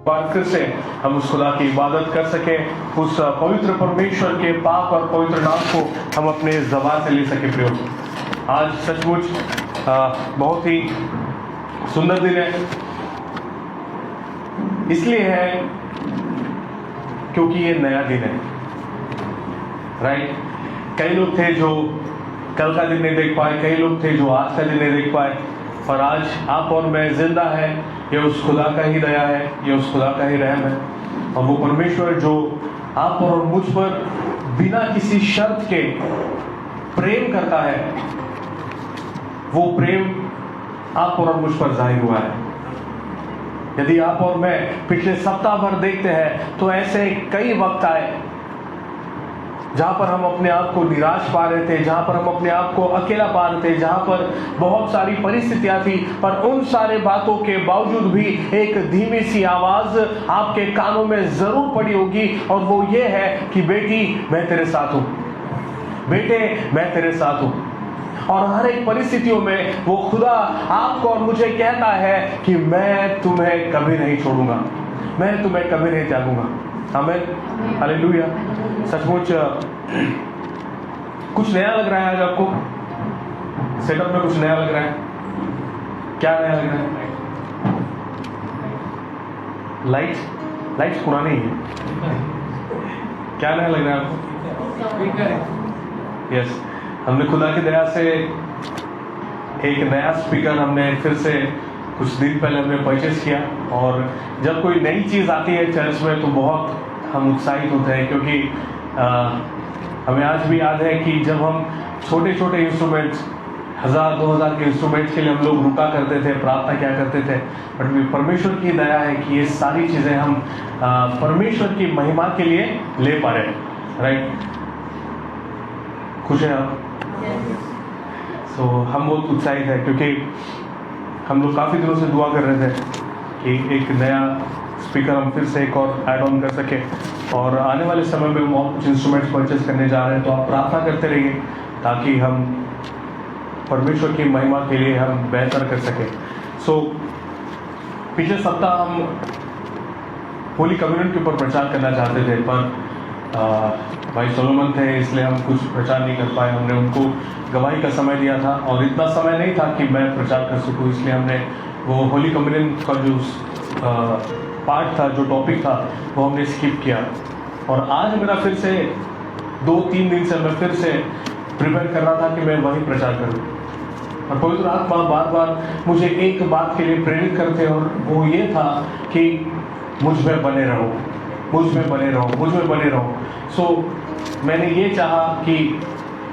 बार फिर से हम उस खुदा की इबादत कर सकें, उस पवित्र परमेश्वर के पाक और पवित्र नाम को हम अपने ज़बान से ले सके प्रयोग। आज सचमुच बहुत ही सुंदर दिन है। इसलिए है क्योंकि ये नया दिन है, राइट। कई लोग थे जो कल का दिन नहीं देख पाए, कई लोग थे जो आज का दिन नहीं देख पाए, पर आज आप और मैं जिंदा है, ये उस खुदा का ही दया है, ये उस खुदा का ही रहम है। और वो परमेश्वर जो आप और मुझ पर बिना किसी शर्त के प्रेम करता है, वो प्रेम आप और मुझ पर जाहिर हुआ है। यदि आप और मैं पिछले सप्ताह भर देखते हैं तो ऐसे कई वक्त आए जहां पर हम अपने आप को निराश पा रहे थे, जहां पर हम अपने आप को अकेला पा रहे थे, जहां पर बहुत सारी परिस्थितियां थी, पर उन सारे बातों के बावजूद भी एक धीमी सी आवाज आपके कानों में जरूर पड़ी होगी, और वो ये है कि बेटी मैं तेरे साथ हूं, बेटे मैं तेरे साथ हूं। और हर एक परिस्थितियों में वो खुदा आपको और मुझे कहता है कि मैं तुम्हें कभी नहीं छोड़ूंगा, मैं तुम्हें कभी नहीं त्यागूंगा। आमीन, हालेलुया। सचमुच कुछ नया लग रहा है आज आपको? सेटअप में कुछ नया लग रहा है? क्या नया लग रहा है? लाइट्स पुरानी है। क्या नया लग रहा है आपको? यस, हमने खुदा की दया से एक नया स्पीकर हमने फिर से कुछ दिन पहले हमने परचेस किया। और जब कोई नई चीज़ आती है चर्च में तो बहुत हम उत्साहित होते हैं, क्योंकि हमें आज भी याद है कि जब हम छोटे छोटे इंस्ट्रूमेंट्स 1000-2000 के इंस्ट्रूमेंट्स के लिए हम लोग रुका करते थे, प्रार्थना क्या करते थे, बट परमेश्वर की दया है कि ये सारी चीज़ें हम परमेश्वर की महिमा के लिए ले पा रहे हैं, राइट। खुश हैं आप? सो हम बहुत उत्साहित है, क्योंकि हम लोग काफ़ी दिनों से दुआ कर रहे थे कि एक नया स्पीकर हम फिर से एक और ऐड ऑन कर सके, और आने वाले समय में हम और कुछ इंस्ट्रूमेंट्स परचेस करने जा रहे हैं। तो आप प्रार्थना करते रहिए ताकि हम परमेश्वर की महिमा के लिए हम बेहतर कर सकें। सो पिछले सप्ताह हम होली कम्युनियन के ऊपर प्रचार करना चाहते थे, पर भाई सोलोमन थे इसलिए हम कुछ प्रचार नहीं कर पाए। हमने उनको गवाही का समय दिया था और इतना समय नहीं था कि मैं प्रचार कर सकूं, इसलिए हमने वो होली कम्युनियन का जो पार्ट था, जो टॉपिक था, वो हमने स्किप किया। और आज मेरा फिर से 2-3 दिन से मैं फिर से प्रिपेयर कर रहा था कि मैं वही प्रचार करूं, और पवित्र आत्मा बार बार मुझे एक बात के लिए प्रेरित करते, और वो ये था कि मुझ में बने रहो, मुझ में बने रहो, मुझ में बने रहो। सो मैंने ये चाहा कि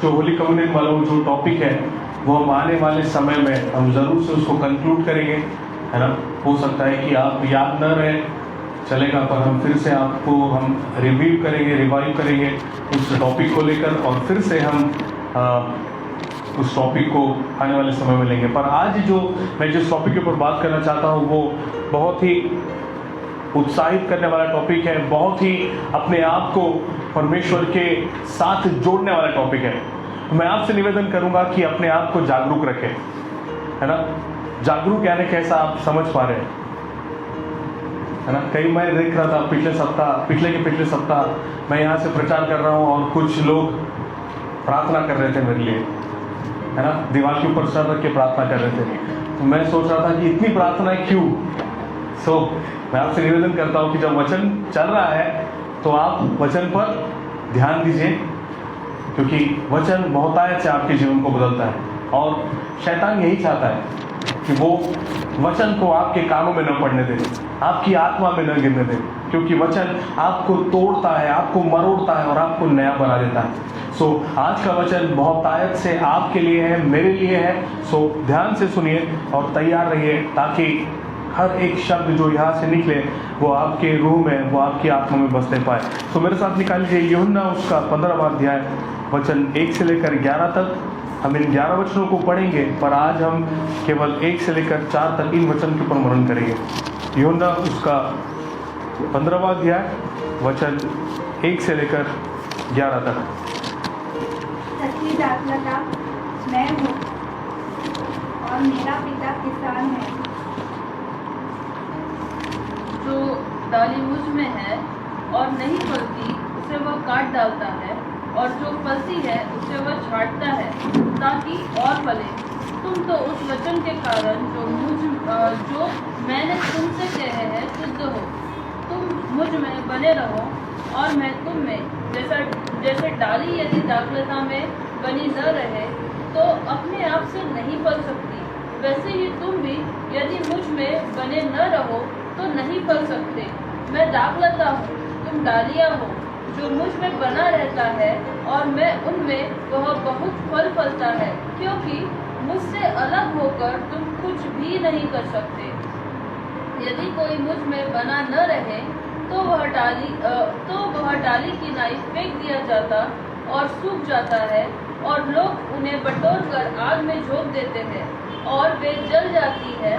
जो होली कम्युनियन वाला जो टॉपिक है वो हम आने वाले समय में हम ज़रूर से उसको कंक्लूड करेंगे, है ना। हो सकता है कि आप याद न रहे, चलेगा, पर हम फिर से आपको हम रिवाइव करेंगे उस टॉपिक को लेकर, और फिर से हम उस टॉपिक को आने वाले समय में लेंगे। पर आज जो मैं जिस टॉपिक के ऊपर बात करना चाहता हूँ वो बहुत ही उत्साहित करने वाला टॉपिक है, बहुत ही अपने आप को परमेश्वर के साथ जोड़ने वाला टॉपिक है। तो मैं आपसे निवेदन करूंगा कि अपने आप को जागरूक रखें, है ना। जागरूक यानी कैसा, आप समझ पा रहे हैं, है ना। कई मैं देख रहा था पिछले सप्ताह मैं यहाँ से प्रचार कर रहा हूँ और कुछ लोग प्रार्थना कर रहे थे मेरे लिए, है ना, दीवार के ऊपर सर रख के प्रार्थना कर रहे थे। तो मैं सोच रहा था कि इतनी प्रार्थना क्यों। सो मैं आपसे निवेदन करता हूँ कि जब वचन चल रहा है तो आप वचन पर ध्यान दीजिए, क्योंकि वचन बहुतायत से आपके जीवन को बदलता है, और शैतान यही चाहता है कि वो वचन को आपके कानों में न पड़ने दे, आपकी आत्मा में न गिरने दे, क्योंकि वचन आपको तोड़ता है, आपको मरोड़ता है और आपको नया बना देता है। सो आज का वचन बहुतायत से आपके लिए है, मेरे लिए है। सो ध्यान से सुनिए और तैयार रहिए, ताकि हर एक शब्द जो यहाँ से निकले वो आपके रूह में, वो आपकी आत्मा में बसने पाए। तो मेरे साथ निकाल लीजिए यूहन्ना उसका 15वां अध्याय वचन 1 से लेकर 11 तक। हम इन 11 वचनों को पढ़ेंगे, पर आज हम केवल 1 से लेकर 4 तक इन वचन के ऊपर मनन करेंगे। यूहन्ना उसका 15वां अध्याय वचन 1 से लेकर 11 तक। सच्ची दाखलता मैं हूँ और मेरा पिता किसान है, जो डाली मुझ में है और नहीं फलती उसे वह काट डालता है, और जो फलती है उसे वह छांटता है ताकि और फले। तुम तो उस वचन के कारण जो मैंने तुमसे कहे हैं शुद्ध हो। तुम मुझ में बने रहो और मैं तुम में। जैसे डाली यदि दाखलता में बनी न रहे तो अपने आप से नहीं फल सकती, वैसे ही तुम भी यदि मुझ में बने न रहो तो नहीं फल सकते। मैं दाखलता हूँ, तुम डालियाँ हो। जो मुझ में बना रहता है और मैं उनमें, वह बहुत फल फलता है, क्योंकि मुझसे अलग होकर तुम कुछ भी नहीं कर सकते। यदि कोई मुझ में बना न रहे तो वह डाली की नाई फेंक दिया जाता और सूख जाता है, और लोग उन्हें बटोर कर आग में झोंक देते हैं और वे जल जाती है।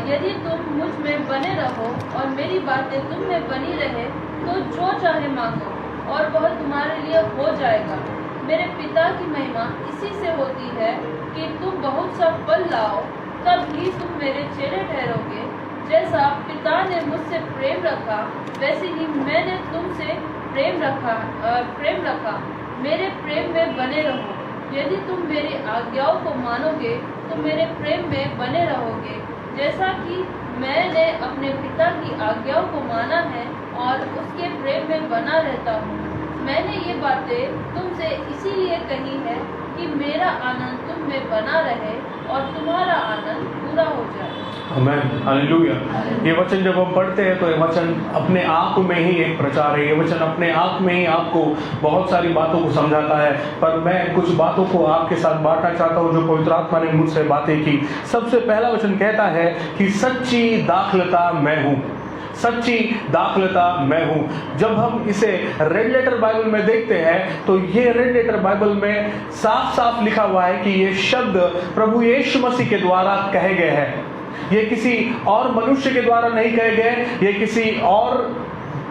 यदि तुम मुझ में बने रहो और मेरी बातें तुम में बनी रहे तो जो चाहे मांगो और वह तुम्हारे लिए हो जाएगा। मेरे पिता की महिमा इसी से होती है कि तुम बहुत सा फल लाओ, तब ही तुम मेरे चेले ठहरोगे। जैसा पिता ने मुझसे प्रेम रखा, वैसे ही मैंने तुमसे प्रेम रखा। मेरे प्रेम में बने रहो। यदि तुम मेरी आज्ञाओं को मानोगे तो मेरे प्रेम में बने रहोगे, जैसा कि मैंने अपने पिता की आज्ञाओं को माना है और उसके प्रेम में बना रहता हूँ। मैंने ये बातें तुमसे इसीलिए कही है कि मेरा आनंद तुम में बना रहे और तुम्हारा आनंद पूरा हो जाए। आमीन, हालेलुया। ये वचन जब हम पढ़ते हैं तो ये वचन अपने आप में ही एक प्रचार है। ये वचन अपने आप में ही आपको बहुत सारी बातों को समझाता है, पर मैं कुछ बातों को आपके साथ बांटना चाहता हूँ जो पवित्र आत्मा ने मुझसे बातें की। सबसे पहला वचन कहता है कि सच्ची दाखलता मैं हूँ। सच्ची दाखलता मैं हूँ। जब हम इसे रेड लेटर बाइबल में देखते हैं तो ये रेड लेटर बाइबल में साफ साफ लिखा हुआ है कि ये शब्द प्रभु यीशु मसीह के द्वारा कहे गए हैं। ये किसी और मनुष्य के द्वारा नहीं कहे गए, ये किसी और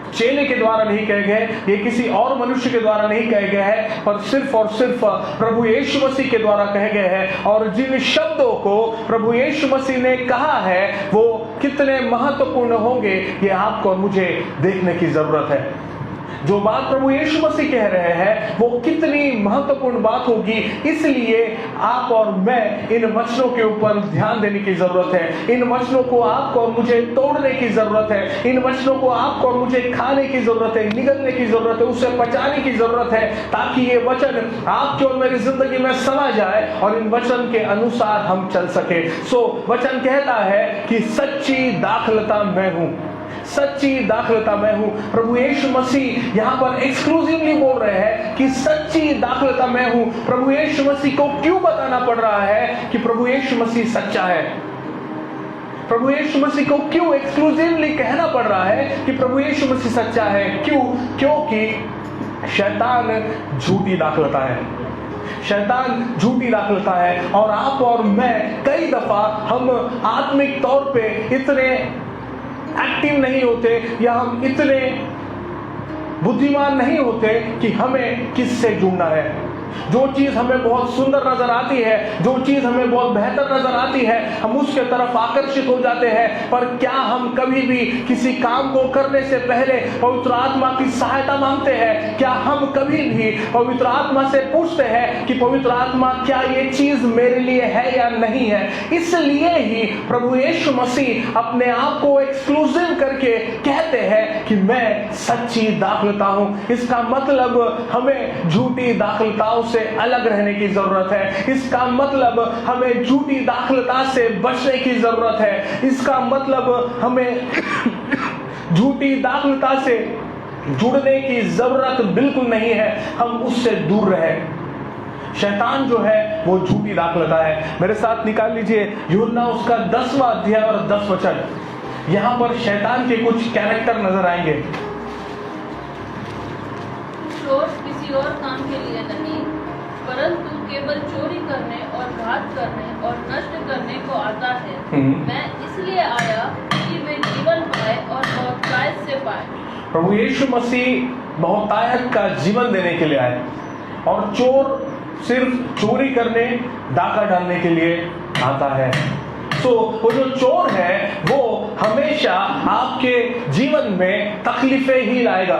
चेले के द्वारा नहीं कहे गए, ये किसी और मनुष्य के द्वारा नहीं कहे गए हैं, पर सिर्फ और सिर्फ प्रभु यीशु मसीह के द्वारा कहे गए हैं। और जिन शब्दों को प्रभु यीशु मसीह ने कहा है वो कितने महत्वपूर्ण होंगे ये आपको और मुझे देखने की जरूरत है। जो बात प्रभु यीशु मसीह कह रहे हैं वो कितनी महत्वपूर्ण बात होगी, इसलिए आप और मैं इन वचनों के ऊपर ध्यान देने की जरूरत है। इन वचनों को आपको और मुझे तोड़ने की जरूरत है। इन वचनों को आपको और मुझे खाने की जरूरत है, निगलने की जरूरत है, उसे पचाने की जरूरत है, ताकि ये वचन आपकी और मेरी जिंदगी में समा जाए और इन वचन के अनुसार हम चल सके। वचन कहता है कि सच्ची दाखलता मैं हूं। सच्ची दाखलता मैं हूं। प्रभु यीशु मसीह यहां पर एक्सक्लूसिवली बोल रहे हैं कि सच्ची दाखलता मैं हूं। प्रभु यीशु मसीह को क्यों बताना पड़ रहा है कि प्रभु यीशु मसीह सच्चा है? प्रभु यीशु मसीह को क्यों एक्सक्लूसिवली कहना पड़ रहा है कि प्रभु यीशु मसीह सच्चा है? क्यों? क्योंकि शैतान झूठी दाखलता है। शैतान झूठी दाखलता है और आप और मैं कई दफा हम आत्मिक तौर पे इतने एक्टिव नहीं होते या हम इतने बुद्धिमान नहीं होते कि हमें किससे जुड़ना है। जो चीज हमें बहुत सुंदर नजर आती है, जो चीज हमें बहुत बेहतर नजर आती है, हम उसके तरफ आकर्षित हो जाते हैं। पर क्या हम कभी भी किसी काम को करने से पहले पवित्र आत्मा की सहायता मांगते हैं? क्या हम कभी भी पवित्र आत्मा से पूछते हैं कि पवित्र आत्मा क्या ये चीज मेरे लिए है या नहीं है? इसलिए ही प्रभु यीशु मसीह अपने आप को एक्सक्लूसिव करके कहते हैं कि मैं सच्ची दाखलता हूं। इसका मतलब हमें झूठी दाखलताओं से अलग रहने की जरूरत है। इसका मतलब हमें झूठी दाखलता से बचने की जरूरत है। इसका मतलब हमें झूठी दाखलता से जुड़ने की जरूरत बिल्कुल नहीं है। हम उससे दूर रहे। शैतान जो है वो झूठी दाखलता है। मेरे साथ निकाल लीजिए यूहन्ना उसका 10वां अध्याय और 10 वचन। यहां पर शैतान के कुछ कैरेक्टर नजर आएंगे। चोर किसी और काम के लिए नहीं, परंतु केवल चोरी करने और घात करने और नष्ट करने को आता है। मैं इसलिए आया कि वे जीवन पाए और बहुतायत से पाए। प्रभु यीशु मसीह बहुतायत का जीवन देने के लिए आए और चोर सिर्फ चोरी करने, डाका डालने के लिए आता है। सो वो जो चोर है वो हमेशा आपके जीवन में तकलीफें ही लाएगा,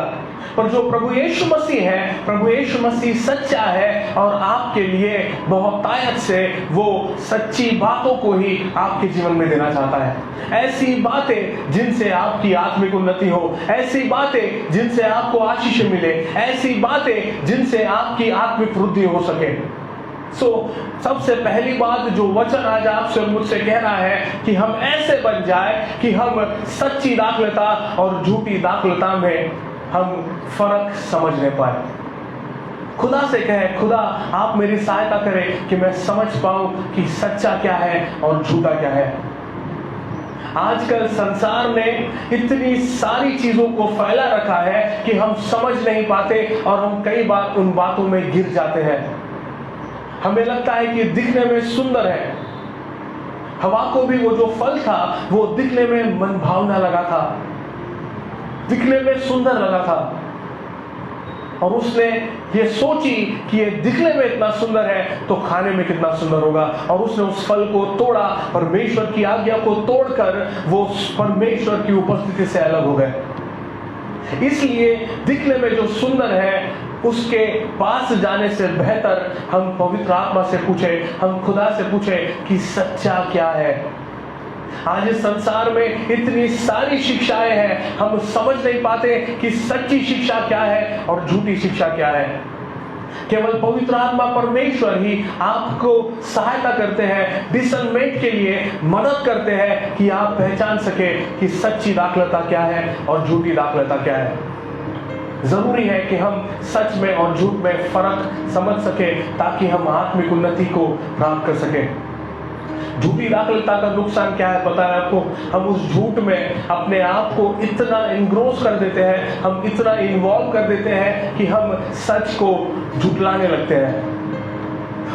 पर जो प्रभु यीशु मसीह है, प्रभु यीशु मसीह सच्चा है और आपके लिए बहुतायत से वो सच्ची बातों को ही आपके जीवन में देना चाहता है। ऐसी बातें जिनसे आपकी आत्मिक उन्नति हो, ऐसी बातें जिनसे आपको आशीष मिले, ऐसी बातें जिनसे आपकी आत्मिक वृद्धि हो सके। सबसे पहली बात जो वचन आज आपसे मुझसे कह रहा है कि हम ऐसे बन जाए कि हम सच्ची दाखलता और झूठी दाखलता में हम फर्क समझने पाए। खुदा से कहे, खुदा आप मेरी सहायता करें कि मैं समझ पाऊं कि सच्चा क्या है और झूठा क्या है। आजकल संसार ने इतनी सारी चीजों को फैला रखा है कि हम समझ नहीं पाते और हम कई बार उन बातों में गिर जाते हैं। हमें लगता है कि दिखने में सुंदर है। हवा को भी वो जो फल था वो दिखने में मन भावना लगा था, दिखने में सुंदर लगा था, और उसने ये सोची कि ये दिखने में इतना सुंदर है तो खाने में कितना सुंदर होगा, और उसने उस फल को तोड़ा, परमेश्वर की आज्ञा को तोड़कर वो परमेश्वर की उपस्थिति से अलग हो गए। इसलिए दिखने में जो सुंदर है उसके पास जाने से बेहतर हम पवित्र आत्मा से पूछे, हम खुदा से पूछे कि सच्चा क्या है। आज इस संसार में इतनी सारी शिक्षाएं हैं, हम समझ नहीं पाते कि सच्ची शिक्षा क्या है और झूठी शिक्षा क्या है। केवल पवित्र आत्मा परमेश्वर ही आपको सहायता करते हैं, डिसर्नमेंट के लिए मदद करते हैं कि आप पहचान सके कि सच्ची दाखलता क्या है और झूठी दाखलता क्या है। जरूरी है कि हम सच में और झूठ में फर्क समझ सके ताकि हम आत्मिक उन्नति को प्राप्त कर सके। झूठी दाखलता का नुकसान क्या है पता है आपको? हम उस झूठ में अपने आप को इतना इंग्रोस कर देते हैं, हम इतना इन्वॉल्व कर देते हैं कि हम सच को झुठलाने लगते हैं।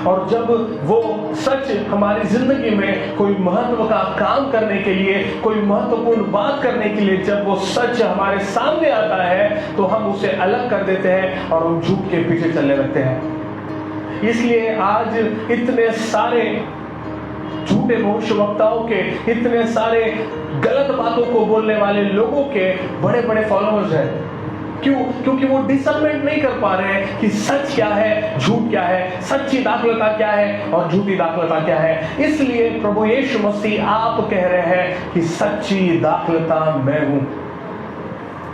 और जब वो सच हमारी जिंदगी में कोई महत्व का काम करने के लिए, कोई महत्वपूर्ण बात करने के लिए जब वो सच हमारे सामने आता है तो हम उसे अलग कर देते हैं और हम झूठ के पीछे चलने लगते हैं। इसलिए आज इतने सारे झूठे भविष्यवक्ताओं के, इतने सारे गलत बातों को बोलने वाले लोगों के बड़े बड़े फॉलोअर्स हैं। क्यों? क्योंकि वो डिसर्नमेंट नहीं कर पा रहे हैं कि सच क्या है, झूठ क्या है, सच्ची दाखलता क्या है और झूठी दाखलता क्या है। इसलिए प्रभु यीशु मसीह आप कह रहे हैं कि सच्ची दाखलता मैं हूं,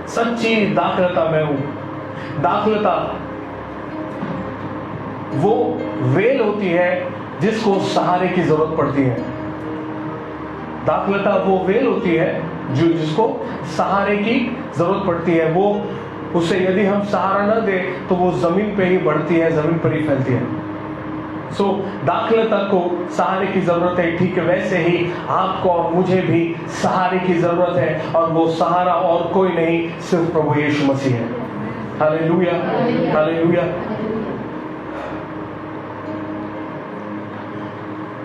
सच्ची दाखलता मैं हूं। दाखलता वो वेल होती है जिसको सहारे की जरूरत पड़ती है। दाखलता वो वेल होती है जो जिसको सहारे की जरूरत पड़ती है। वो उसे यदि हम सहारा न दे तो वो जमीन पे ही बढ़ती है, जमीन पर ही फैलती है। दाखलता को सहारे की जरूरत है। ठीक है, वैसे ही आपको और मुझे भी सहारे की जरूरत है, और वो सहारा और कोई नहीं, सिर्फ प्रभु यीशु मसीह है। Hallelujah, hallelujah.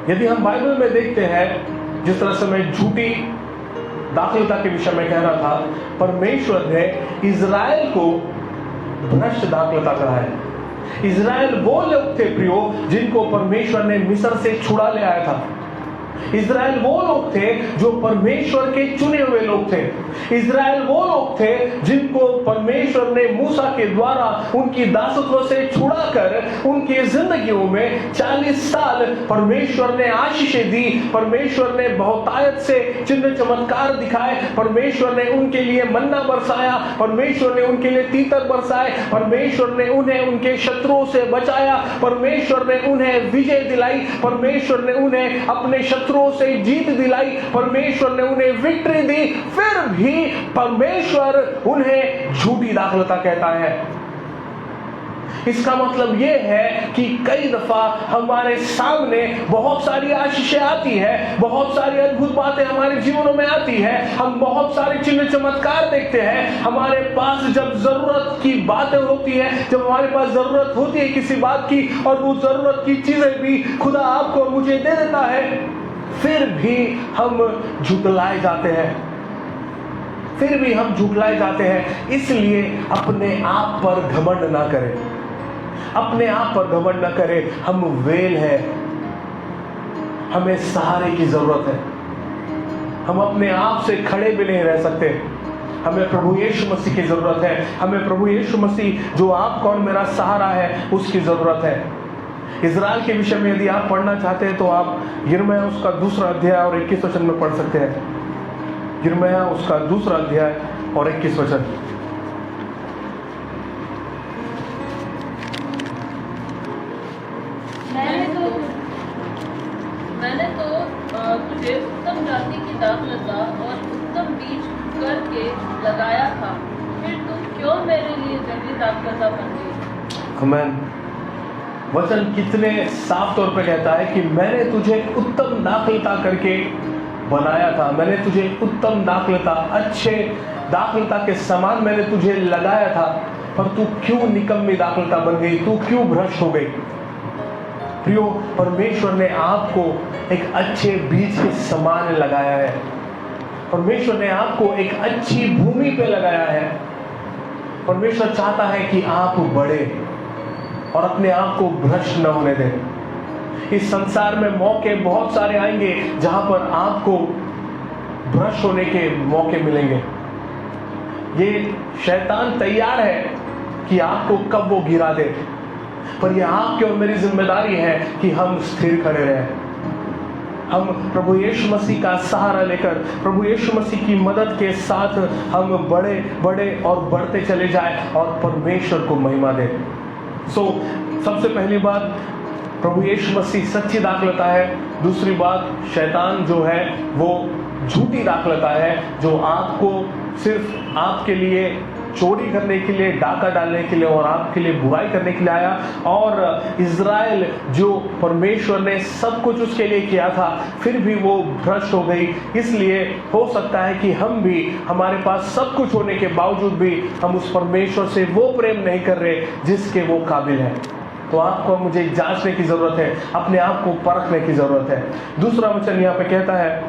यदि हम बाइबल में देखते हैं, जिस तरह से मैं झूठी दाखलता के विषय में कह रहा था, परमेश्वर ने इजराइल को भ्रष्ट दाखलता कहा है। इजराइल वो लोग थे प्रियो जिनको परमेश्वर ने मिस्र से छुड़ा ले आया था। इजराइल वो लोग थे जो परमेश्वर के चुने हुए लोग थे। इजराइल वो लोग थे जिनको परमेश्वर ने मूसा के द्वारा उनकी दासत्व से छुड़ाकर उनकी जिंदगियों में 40 साल परमेश्वर ने आशीषें दी। परमेश्वर ने बहुतायत से चिन्ह चमत्कार दिखाए। परमेश्वर ने उनके लिए मन्ना बरसाया, परमेश्वर ने उनके लिए तीतर बरसाए, परमेश्वर ने उन्हें उनके शत्रुओं से बचाया, परमेश्वर ने उन्हें विजय दिलाई, परमेश्वर ने उन्हें अपने शत्रुओं से जीत दिलाई, परमेश्वर ने उन्हें विक्ट्री दी। फिर भी परमेश्वर उन्हें झूठी दाखलता कहता है। इसका मतलब यह है कि कई दफा हमारे सामने बहुत सारी आशीषें आती है, बहुत सारी अद्भुत बातें हमारे जीवनों में आती है, हम बहुत सारे चिन्ह चमत्कार देखते हैं। हमारे पास जब जरूरत की बातें होती है, जब हमारे पास जरूरत होती है किसी बात की, और वो जरूरत की चीजें भी खुदा आपको और मुझे दे देता है, फिर भी हम झुठलाए जाते हैं, फिर भी हम झुठलाए जाते हैं। इसलिए अपने आप पर घमंड ना करें, अपने आप पर घमंड ना करें। हम वेल हैं, हमें सहारे की जरूरत है। हम अपने आप से खड़े भी नहीं रह सकते। हमें प्रभु यीशु मसीह की जरूरत है। हमें प्रभु यीशु मसीह जो आपका और मेरा सहारा है उसकी जरूरत है। इज़राइल के विषय में यदि आप पढ़ना चाहते हैं तो आप यिर्मयाह उसका 2 अध्याय और 21 वचन में पढ़ सकते हैं। यिर्मयाह उसका 2 अध्याय और 21 वचन। मैंने तो तुझे उत्तम जाति की दाखलता और उत्तम बीज करके लगाया था, फिर तू क्यों मेरे लिए जंगली दाखलता बन गई? आमीन। वचन कितने साफ तौर पे कहता है कि मैंने तुझे उत्तम दाखलता करके बनाया था, मैंने तुझे उत्तम दाखलता, अच्छे दाखलता के समान मैंने तुझे लगाया था, पर तू क्यों निकम्मी दाखलता बन गई, तू क्यों भ्रष्ट हो गई। प्रियो, परमेश्वर ने आपको एक अच्छे बीज के समान लगाया है। परमेश्वर ने आपको एक अच्छी भूमि पे लगाया है। परमेश्वर चाहता है कि आप बढ़े और अपने आप को भ्रष्ट न होने दें। इस संसार में मौके बहुत सारे आएंगे जहां पर आपको भ्रष्ट होने के मौके मिलेंगे। ये शैतान तैयार है कि आपको कब वो गिरा दे, पर यह आपकी और मेरी जिम्मेदारी है कि हम स्थिर खड़े रहें। हम प्रभु यीशु मसीह का सहारा लेकर, प्रभु यीशु मसीह की मदद के साथ हम बड़े बड़े और बढ़ते चले जाएं और परमेश्वर को महिमा दें। सबसे पहली बात, प्रभु यीशु मसीह सच्ची दाखलता है। दूसरी बात, शैतान जो है वो झूठी दाखलता है, जो आपको सिर्फ आपके लिए चोरी करने के लिए, डाका डालने के लिए और आपके लिए बुराई करने के लिए आया। और इज़राइल जो परमेश्वर ने सब कुछ उसके लिए किया था, फिर भी वो भ्रष्ट हो गई। इसलिए हो सकता है कि हम भी, हमारे पास सब कुछ होने के बावजूद भी हम उस परमेश्वर से वो प्रेम नहीं कर रहे जिसके वो काबिल है। तो आपको मुझे जांचने की जरूरत है, अपने आप को परखने की जरूरत है। दूसरा वचन यहाँ पे कहता है,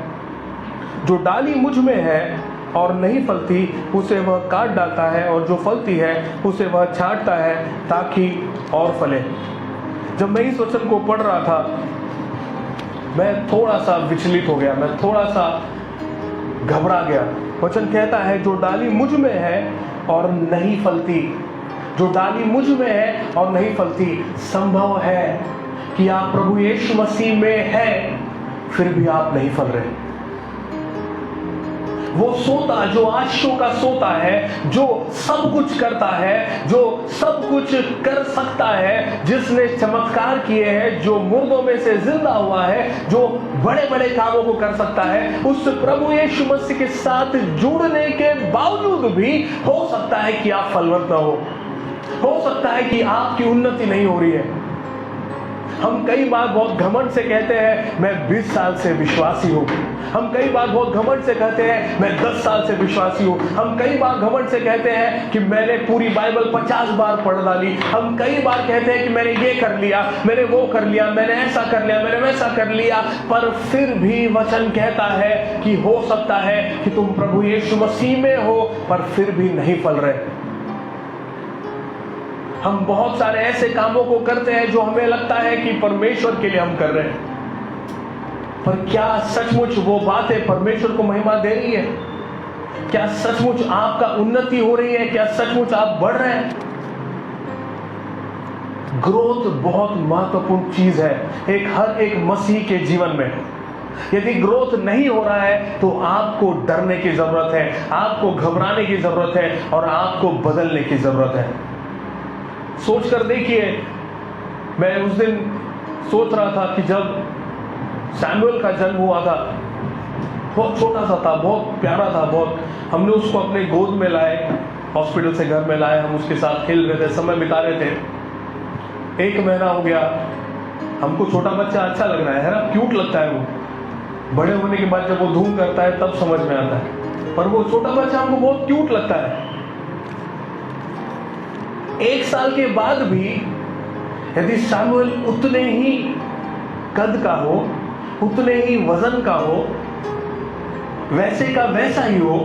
जो डाली मुझ में है और नहीं फलती उसे वह काट डालता है, और जो फलती है उसे वह छांटता है ताकि और फले। जब मैं इस वचन को पढ़ रहा था, मैं थोड़ा सा विचलित हो गया, मैं थोड़ा सा घबरा गया। वचन कहता है, जो डाली मुझ में है और नहीं फलती। जो डाली मुझ में है और नहीं फलती, संभव है कि आप प्रभु यीशु मसीह में हैं, फिर भी आप नहीं फल रहे। वो सोता, जो आशीषों का सोता है, जो सब कुछ करता है, जो सब कुछ कर सकता है, जिसने चमत्कार किए हैं, जो मुर्दों में से जिंदा हुआ है, जो बड़े बड़े कामों को कर सकता है, उस प्रभु यीशु मसीह के साथ जुड़ने के बावजूद भी हो सकता है कि आप फलवंत न हो सकता है कि आपकी उन्नति नहीं हो रही है। हम कई बार बहुत घमंड से कहते हैं, मैं 20 साल से विश्वासी हूँ। हम कई बार बहुत घमंड से कहते हैं, मैं 10 साल से विश्वासी हूँ। हम कई बार घमंड से कहते हैं कि मैंने पूरी बाइबल 50 बार पढ़ डाली। हम कई बार कहते हैं कि मैंने ये कर लिया, मैंने वो कर लिया, मैंने ऐसा कर लिया, मैंने वैसा कर लिया। पर फिर भी वचन कहता है कि हो सकता है कि तुम प्रभु यीशु मसीह में हो, पर फिर भी नहीं फल रहे। हम बहुत सारे ऐसे कामों को करते हैं जो हमें लगता है कि परमेश्वर के लिए हम कर रहे हैं, पर क्या सचमुच वो बातें परमेश्वर को महिमा दे रही है? क्या सचमुच आपका उन्नति हो रही है? क्या सचमुच आप बढ़ रहे हैं? ग्रोथ बहुत महत्वपूर्ण चीज है हर एक मसीह के जीवन में। यदि ग्रोथ नहीं हो रहा है तो आपको डरने की जरूरत है, आपको घबराने की जरूरत है और आपको बदलने की जरूरत है। सोच कर देखिए, मैं उस दिन सोच रहा था कि जब सैमुअल का जन्म हुआ था, बहुत छोटा सा था, बहुत प्यारा था, बहुत, हमने उसको अपने गोद में लाए, हॉस्पिटल से घर में लाए, हम उसके साथ खेल रहे थे, समय बिता रहे थे। 1 महीना हो गया, हमको छोटा बच्चा अच्छा लग रहा है ना, क्यूट लगता है वो। बड़े होने के बाद जब वो धूम करता है तब समझ में आता है, पर वो छोटा बच्चा हमको बहुत क्यूट लगता है। 1 साल के बाद भी यदि सैमुअल उतने ही कद का हो, उतने ही वजन का हो, वैसे का वैसा ही हो,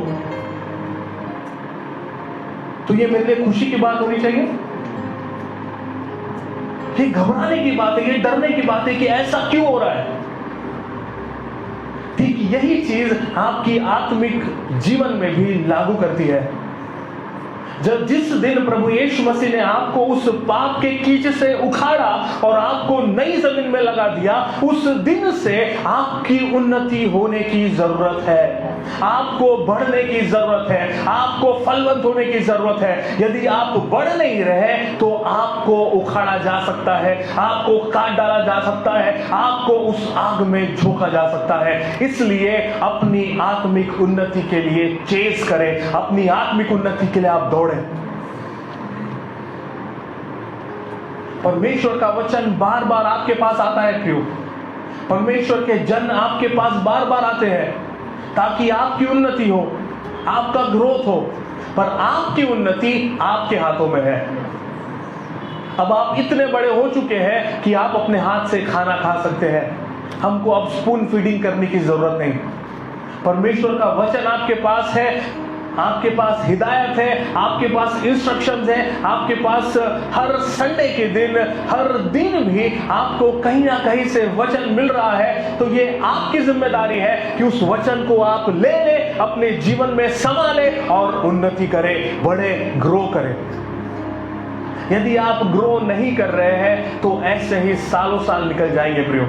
तो ये मेरे लिए खुशी की बात होनी चाहिए। ये घबराने की बात है, ये डरने की बात है कि ऐसा क्यों हो रहा है। ठीक यही चीज आपकी आत्मिक जीवन में भी लागू करती है। जब जिस दिन प्रभु यीशु मसीह ने आपको उस पाप के कीच से उखाड़ा और आपको नई जमीन में लगा दिया, उस दिन से आपकी उन्नति होने की जरूरत है, आपको बढ़ने की जरूरत है, आपको फलवंत होने की जरूरत है। यदि आप बढ़ नहीं रहे तो आपको उखाड़ा जा सकता है, आपको काट डाला जा सकता है, आपको उस आग में झोंका जा सकता है। इसलिए अपनी आत्मिक उन्नति के लिए चेस करें, अपनी आत्मिक उन्नति के लिए आप दौड़ें। परमेश्वर का वचन बार बार आपके पास आता है प्रियो, परमेश्वर के जन आपके पास बार बार आते हैं ताकि आपकी उन्नति हो, आपका ग्रोथ हो, पर आपकी उन्नति आपके हाथों में है। अब आप इतने बड़े हो चुके हैं कि आप अपने हाथ से खाना खा सकते हैं, हमको अब स्पून फीडिंग करने की जरूरत नहीं। परमेश्वर का वचन आपके पास है, आपके पास हिदायत है, आपके पास इंस्ट्रक्शंस है, आपके पास हर संडे के दिन, हर दिन भी आपको कहीं ना कहीं से वचन मिल रहा है। तो ये आपकी जिम्मेदारी है कि उस वचन को आप ले लें, अपने जीवन में संभालें और उन्नति करें, बढ़े, ग्रो करें। यदि आप ग्रो नहीं कर रहे हैं तो ऐसे ही सालों साल निकल जाएंगे प्रियो।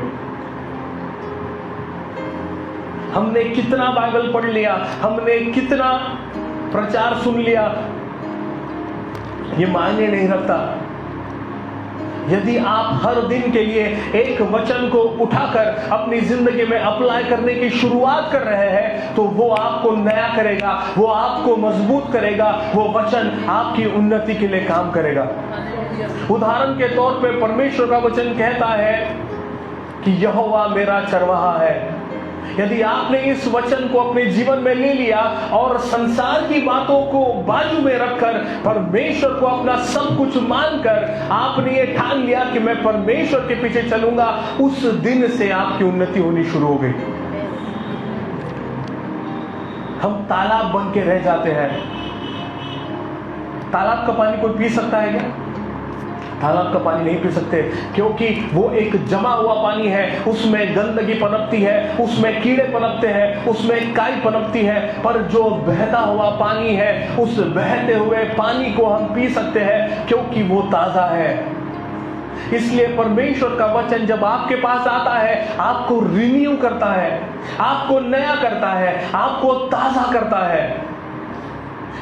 हमने कितना बाइबल पढ़ लिया, हमने कितना प्रचार सुन लिया, ये मायने नहीं रखता। यदि आप हर दिन के लिए एक वचन को उठाकर अपनी जिंदगी में अप्लाई करने की शुरुआत कर रहे हैं तो वो आपको नया करेगा, वो आपको मजबूत करेगा, वो वचन आपकी उन्नति के लिए काम करेगा। उदाहरण के तौर पे परमेश्वर का वचन कहता है कि यहोवा मेरा चरवाहा है। यदि आपने इस वचन को अपने जीवन में ले लिया और संसार की बातों को बाजू में रखकर परमेश्वर को अपना सब कुछ मानकर आपने ये ठान लिया कि मैं परमेश्वर के पीछे चलूंगा, उस दिन से आपकी उन्नति होनी शुरू हो गई। हम तालाब बन के रह जाते हैं। तालाब का पानी कोई पी सकता है क्या? तालाब का पानी नहीं पी सकते, क्योंकि वो एक जमा हुआ पानी है, उसमें गंदगी पनपती है, उसमें कीड़े पनपते हैं, उसमें काई पनपती है। पर जो बहता हुआ पानी है, उस बहते हुए पानी को हम पी सकते हैं क्योंकि वो ताजा है। इसलिए परमेश्वर का वचन जब आपके पास आता है, आपको रिन्यू करता है, आपको नया करता है, आपको ताजा करता है।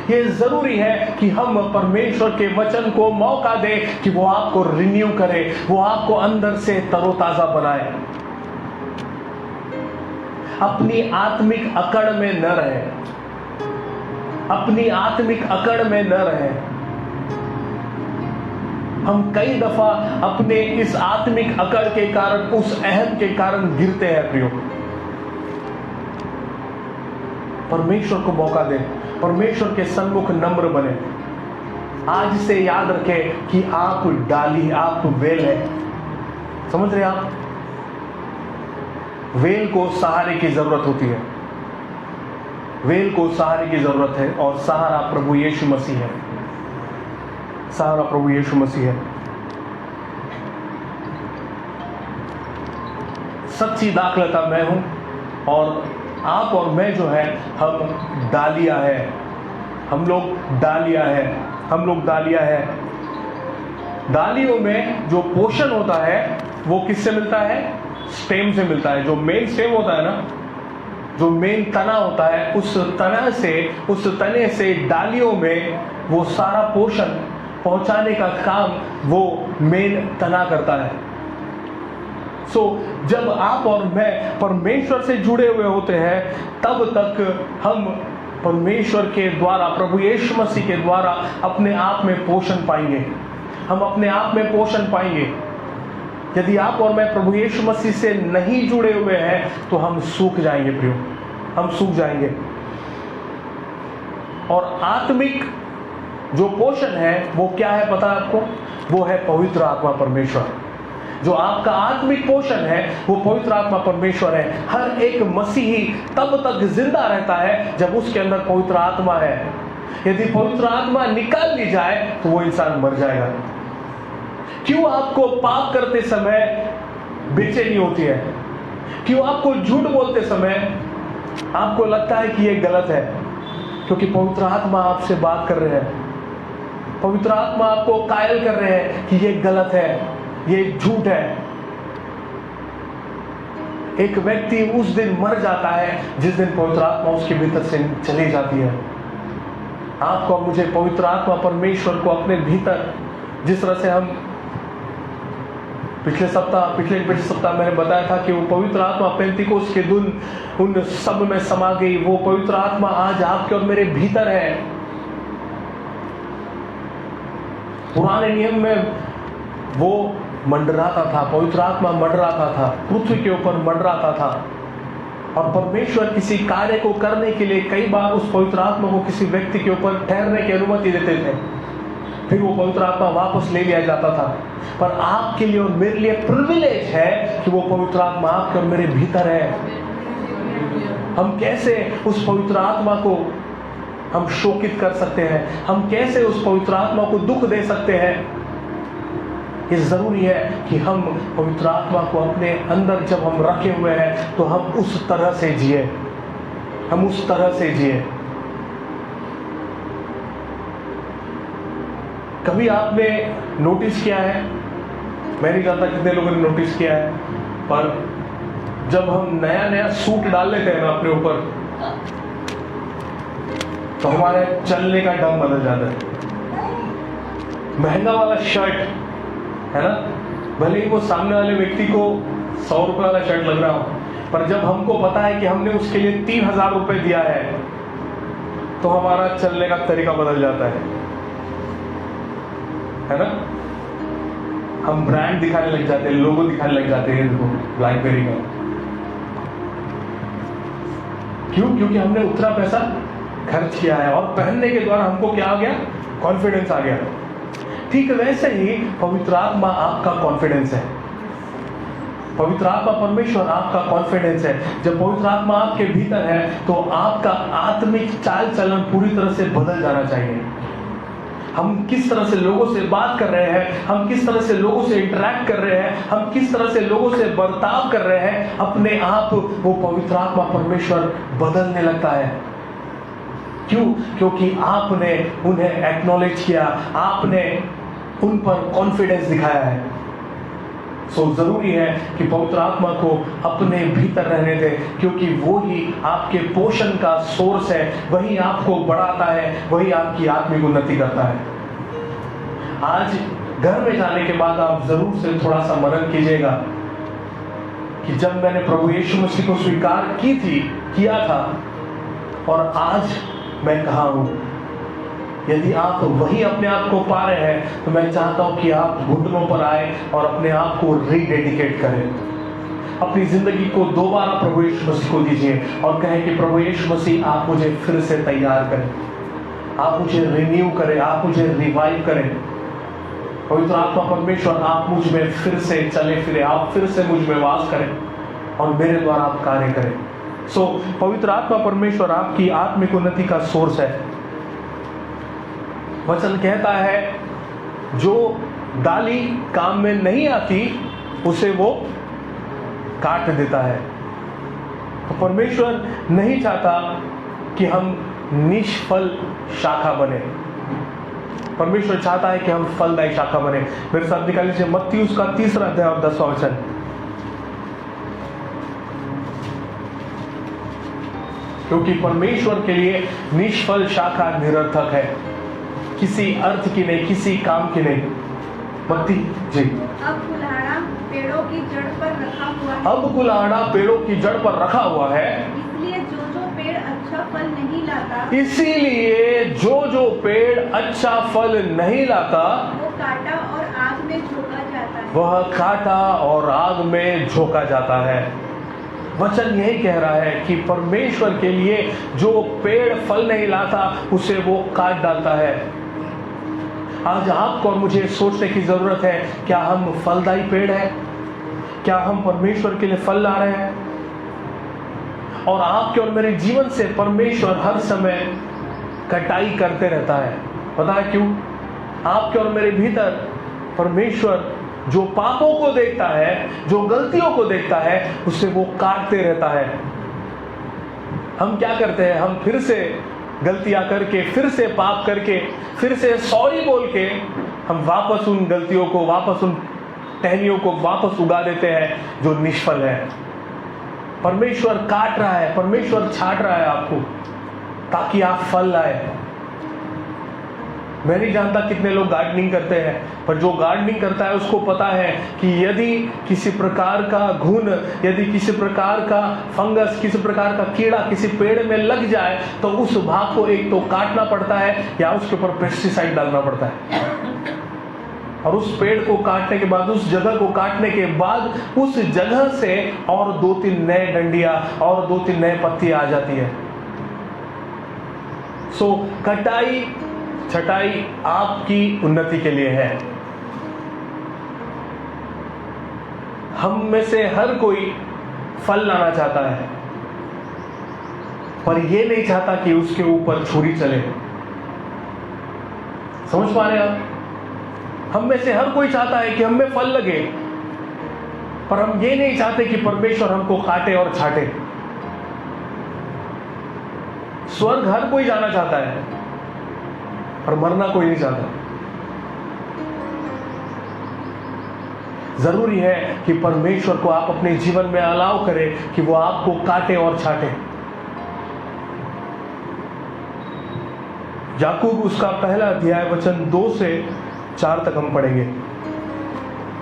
ये जरूरी है कि हम परमेश्वर के वचन को मौका दें कि वो आपको रिन्यू करे, वो आपको अंदर से तरोताजा बनाए। अपनी आत्मिक अकड़ में न रहे, अपनी आत्मिक अकड़ में न रहे। हम कई दफा अपने इस आत्मिक अकड़ के कारण, उस अहम के कारण गिरते हैं प्रियो। परमेश्वर को मौका दें, परमेश्वर के सन्मुख नम्र बने। आज से याद रखें कि आप डाली, आप वेल है। समझ रहे आप? वेल को सहारे की जरूरत होती है, वेल को सहारे की जरूरत है, और सहारा प्रभु यीशु मसीह है। सहारा प्रभु यीशु मसीह है। सच्ची दाखलता मैं हूं और आप और मैं जो है हम डालियां है, हम लोग डालियां है, हम लोग डालियां है। डालियों में जो पोषण होता है वो किससे मिलता है? स्टेम से मिलता है। जो मेन स्टेम होता है ना, जो मेन तना होता है, उस तना से, उस तने से डालियों में वो सारा पोषण पहुंचाने का काम वो मेन तना करता है। जब आप और मैं परमेश्वर से जुड़े हुए होते हैं, तब तक हम परमेश्वर के द्वारा, प्रभु यीशु मसीह के द्वारा अपने आप में पोषण पाएंगे। हम अपने आप में पोषण पाएंगे। यदि आप और मैं प्रभु यीशु मसीह से नहीं जुड़े हुए हैं तो हम सूख जाएंगे प्रियो, हम सूख जाएंगे। और आत्मिक जो पोषण है वो क्या है पता है आपको? वो है पवित्र आत्मा परमेश्वर। जो आपका आत्मिक पोषण है वो पवित्र आत्मा परमेश्वर है। हर एक मसीही तब तक जिंदा रहता है जब उसके अंदर पवित्र आत्मा है। यदि पवित्र आत्मा निकाल ली जाए तो वो इंसान मर जाएगा। क्यों आपको पाप करते समय बेचैनी होती है? क्यों आपको झूठ बोलते समय आपको लगता है कि ये गलत है? क्योंकि पवित्र आत्मा आपसे बात कर रहे हैं, पवित्र आत्मा आपको कायल कर रहे हैं कि ये गलत है, ये झूठ है। एक व्यक्ति उस दिन मर जाता है जिस दिन पवित्र आत्मा उसके भीतर से चली जाती है। आपको और मुझे पवित्र आत्मा परमेश्वर को अपने भीतर, जिस तरह से हम पिछले सप्ताह मैंने बताया था कि वो पवित्र आत्मा पेंतीकोस्त के दिन उन सब में समा गई, वो पवित्र आत्मा आज आपके और मेरे भीतर है। पुराने नियम में वो मंडराता था, पवित्र आत्मा मंडराता था, पृथ्वी के ऊपर मंडराता था, और परमेश्वर किसी कार्य को करने के लिए कई बार उस पवित्र आत्मा को किसी व्यक्ति के ऊपर ठहरने की अनुमति देते थे, फिर वो पवित्र आत्मा वापस ले लिया जाता था। पर आपके लिए और मेरे लिए प्रिविलेज है कि वो पवित्र आत्मा आपके और मेरे भीतर है। हम कैसे उस पवित्र आत्मा को हम शोकित कर सकते हैं, हम कैसे उस पवित्र आत्मा को दुख दे सकते हैं? ये जरूरी है कि हम पवित्र आत्मा को अपने अंदर जब हम रखे हुए हैं तो हम उस तरह से जिए, हम उस तरह से जिए। कभी आपने नोटिस किया है, मैं नहीं जानता कितने लोगों ने नोटिस किया है, पर जब हम नया नया सूट डाल लेते हैं ना अपने ऊपर, तो हमारे चलने का ढंग बदल जाता है। महंगा वाला शर्ट है ना, भले ही वो सामने वाले व्यक्ति को 100 रुपए वाला शर्ट लग रहा हो, पर जब हमको पता है कि हमने उसके लिए 3000 रुपए दिया है, तो हमारा चलने का तरीका बदल जाता है ना। हम ब्रांड दिखाने लग जाते हैं, लोगो दिखाने लग जाते हैं, देखो ब्लैकबेरी का। क्यों? क्योंकि हमने उतना पैसा खर्च किया है और पहनने के द्वारा हमको क्या आ गया? कॉन्फिडेंस आ गया। ठीक वैसे ही पवित्र आत्मा आपका कॉन्फिडेंस है, पवित्र आत्मा परमेश्वर आपका कॉन्फिडेंस है। जब पवित्र आत्मा आपके भीतर है तो आपका आत्मिक चाल चलन पूरी तरह से बदल जाना चाहिए। हम किस तरह से लोगों से बात कर रहे हैं, हम किस तरह से लोगों से इंटरैक्ट कर रहे हैं, हम किस तरह से लोगों से बर्ताव कर रहे हैं, अपने आप वो पवित्र आत्मा परमेश्वर बदलने लगता है। क्यों? क्योंकि आपने उन्हें एक्नॉलेज किया, आपने उन पर कॉन्फिडेंस दिखाया है। सो जरूरी है कि पवित्र आत्मा को अपने भीतर रहने दें, क्योंकि वो ही आपके पोषण का सोर्स है, वही आपको बढ़ाता है, वही आपकी आत्मिक उन्नति करता है। आज घर में जाने के बाद आप जरूर से थोड़ा सा मनन कीजिएगा कि जब मैंने प्रभु यीशु मसीह को स्वीकार किया था और आज मैं कहाँ हूं। यदि आप वही अपने आप को पा रहे हैं तो मैं चाहता हूं कि आप घुटनों पर आए और अपने आप को रीडेडिकेट करें, अपनी जिंदगी को दोबारा प्रभु यीशु मसीह को दीजिए और कहें कि प्रभु यीशु मसीह आप मुझे फिर से तैयार करें, आप मुझे रिन्यू करें, आप मुझे रिवाइव करें। पवित्र आत्मा परमेश्वर आप मुझ में फिर से चले फिरे, आप फिर से मुझ में वास करें और मेरे द्वारा आप कार्य करें। सो पवित्र आत्मा परमेश्वर आपकी आत्मिक उन्नति का सोर्स है। वचन कहता है जो डाली काम में नहीं आती उसे वो काट देता है। तो परमेश्वर नहीं चाहता कि हम निष्फल शाखा बने, परमेश्वर चाहता है कि हम फलदायी शाखा बने। मेरे साथ निकाल लीजिए मत्ती उसका 3 अध्याय और 10वां वचन। क्योंकि परमेश्वर के लिए निष्फल शाखा निरर्थक है, किसी अर्थ की नहीं, किसी काम की नहीं। मत्ती जी। अब कुल्हाड़ा पेड़ों की जड़ पर रखा हुआ है, अब कुल्हाड़ा पेड़ों की जड़ पर रखा हुआ है, इसलिए जो पेड़ अच्छा फल नहीं लाता, इसीलिए जो पेड़ अच्छा फल नहीं लाता वो काटा और आग में झोंका जाता है। वह काटा और आग में झोंका जाता है। वचन यही कह रहा है कि परमेश्वर के लिए जो पेड़ फल नहीं लाता उसे वो काट डालता है। आज आपको और मुझे सोचने की जरूरत है, क्या हम फलदायी पेड़ हैं? क्या हम परमेश्वर के लिए फल ला रहे हैं? और आपके और मेरे जीवन से परमेश्वर हर समय कटाई करते रहता है। पता है क्यों? आपके और मेरे भीतर परमेश्वर जो पापों को देखता है, जो गलतियों को देखता है, उसे वो काटते रहता है। हम क्या करते हैं? हम फिर से गलतियां करके, फिर से पाप करके, फिर से सॉरी बोल के हम वापस उन गलतियों को, वापस उन टहनियों को वापस उगा देते हैं जो निष्फल है। परमेश्वर काट रहा है, परमेश्वर छाट रहा है आपको ताकि आप फल लाए। मैं नहीं जानता कितने लोग गार्डनिंग करते हैं, पर जो गार्डनिंग करता है उसको पता है कि यदि किसी प्रकार का घुन, यदि किसी प्रकार का फंगस, किसी प्रकार का कीड़ा किसी पेड़ में लग जाए तो उस भाग को एक तो काटना पड़ता है या उसके ऊपर पेस्टिसाइड डालना पड़ता है। और उस पेड़ को काटने के बाद, उस जगह को काटने के बाद, उस जगह से और 2-3 नए डंडियां और 2-3 नए पत्ती आ जाती है। सो कटाई छटाई आपकी उन्नति के लिए है। हम में से हर कोई फल लाना चाहता है, पर यह नहीं चाहता कि उसके ऊपर छुरी चले। समझ पा रहे हैं आप? हम में से हर कोई चाहता है कि हम में फल लगे, पर हम ये नहीं चाहते कि परमेश्वर हमको काटे और छाटे। स्वर्ग हर कोई जाना चाहता है, पर मरना कोई नहीं चाहता। जरूरी है कि परमेश्वर को आप अपने जीवन में अलाउ करें कि वो आपको काटे और छाटे। याकूब उसका पहला अध्याय वचन 2 से 4 तक हम पढ़ेंगे।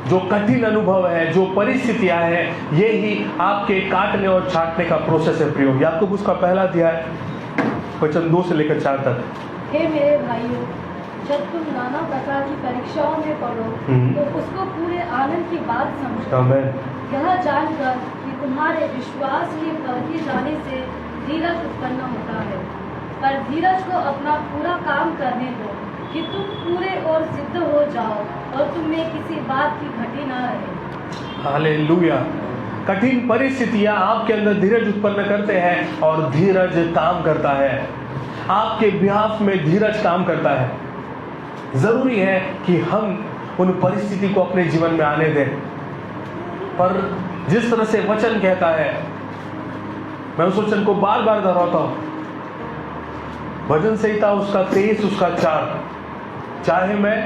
जो कठिन अनुभव है, जो परिस्थितियां हैं, ये ही आपके काटने और छाटने का प्रोसेस है प्रियो। याकूब उसका पहला अध्याय वचन 2 से लेकर 4 तक। हे मेरे भाइयों, जब तुम नाना प्रकार की परीक्षाओं में पड़ो तो उसको पूरे आनंद की बात समझो। आमीन। यह जानकर कि तुम्हारे विश्वास के परखे जाने से धीरज उत्पन्न होता है, पर धीरज को अपना पूरा काम करने दो कि तुम पूरे और सिद्ध हो जाओ और तुम में किसी बात की घटी ना रहे। हालेलुया। कठिन परिस्थितियां आपके अंदर धीरज उत्पन्न करते हैं और धीरज काम करता है। आपके बिहाफ में धीरज काम करता है। जरूरी है कि हम उन परिस्थिति को अपने जीवन में आने दें, पर जिस तरह से वचन कहता है, मैं उस वचन को बार बार दोहराता हूं। भजन संहिता उसका 23 उसका 4, चाहे मैं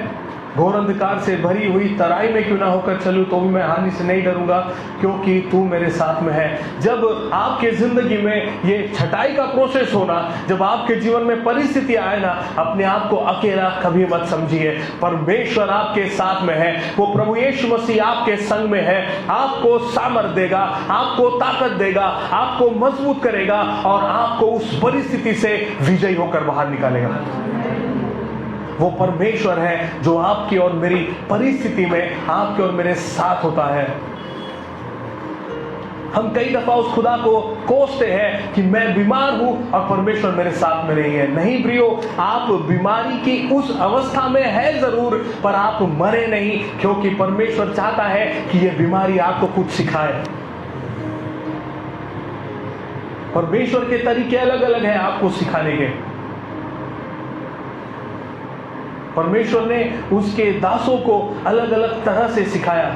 घोर अंधकार से भरी हुई तराई में क्यों ना होकर चलूं तो भी मैं हानि से नहीं डरूंगा, क्योंकि तू मेरे साथ में है। जब आपके जिंदगी में ये छटाई का प्रोसेस होना, जब आपके जीवन में परिस्थिति आए ना, अपने आप को अकेला कभी मत समझिए। परमेश्वर आपके साथ में है। वो प्रभु यीशु मसीह आपके संग में है। आपको सामर्थ देगा, आपको ताकत देगा, आपको मजबूत करेगा और आपको उस परिस्थिति से विजयी होकर बाहर निकालेगा। वो परमेश्वर है जो आपकी और मेरी परिस्थिति में, आपके और मेरे साथ होता है। हम कई दफा उस खुदा को कोसते हैं कि मैं बीमार हूं और परमेश्वर मेरे साथ में नहीं है। नहीं प्रियो, आप बीमारी की उस अवस्था में है जरूर, पर आप मरे नहीं, क्योंकि परमेश्वर चाहता है कि यह बीमारी आपको कुछ सिखाए। परमेश्वर के तरीके अलग अलग हैं आपको सिखाने के। परमेश्वर ने उसके दासों को अलग अलग तरह से सिखाया।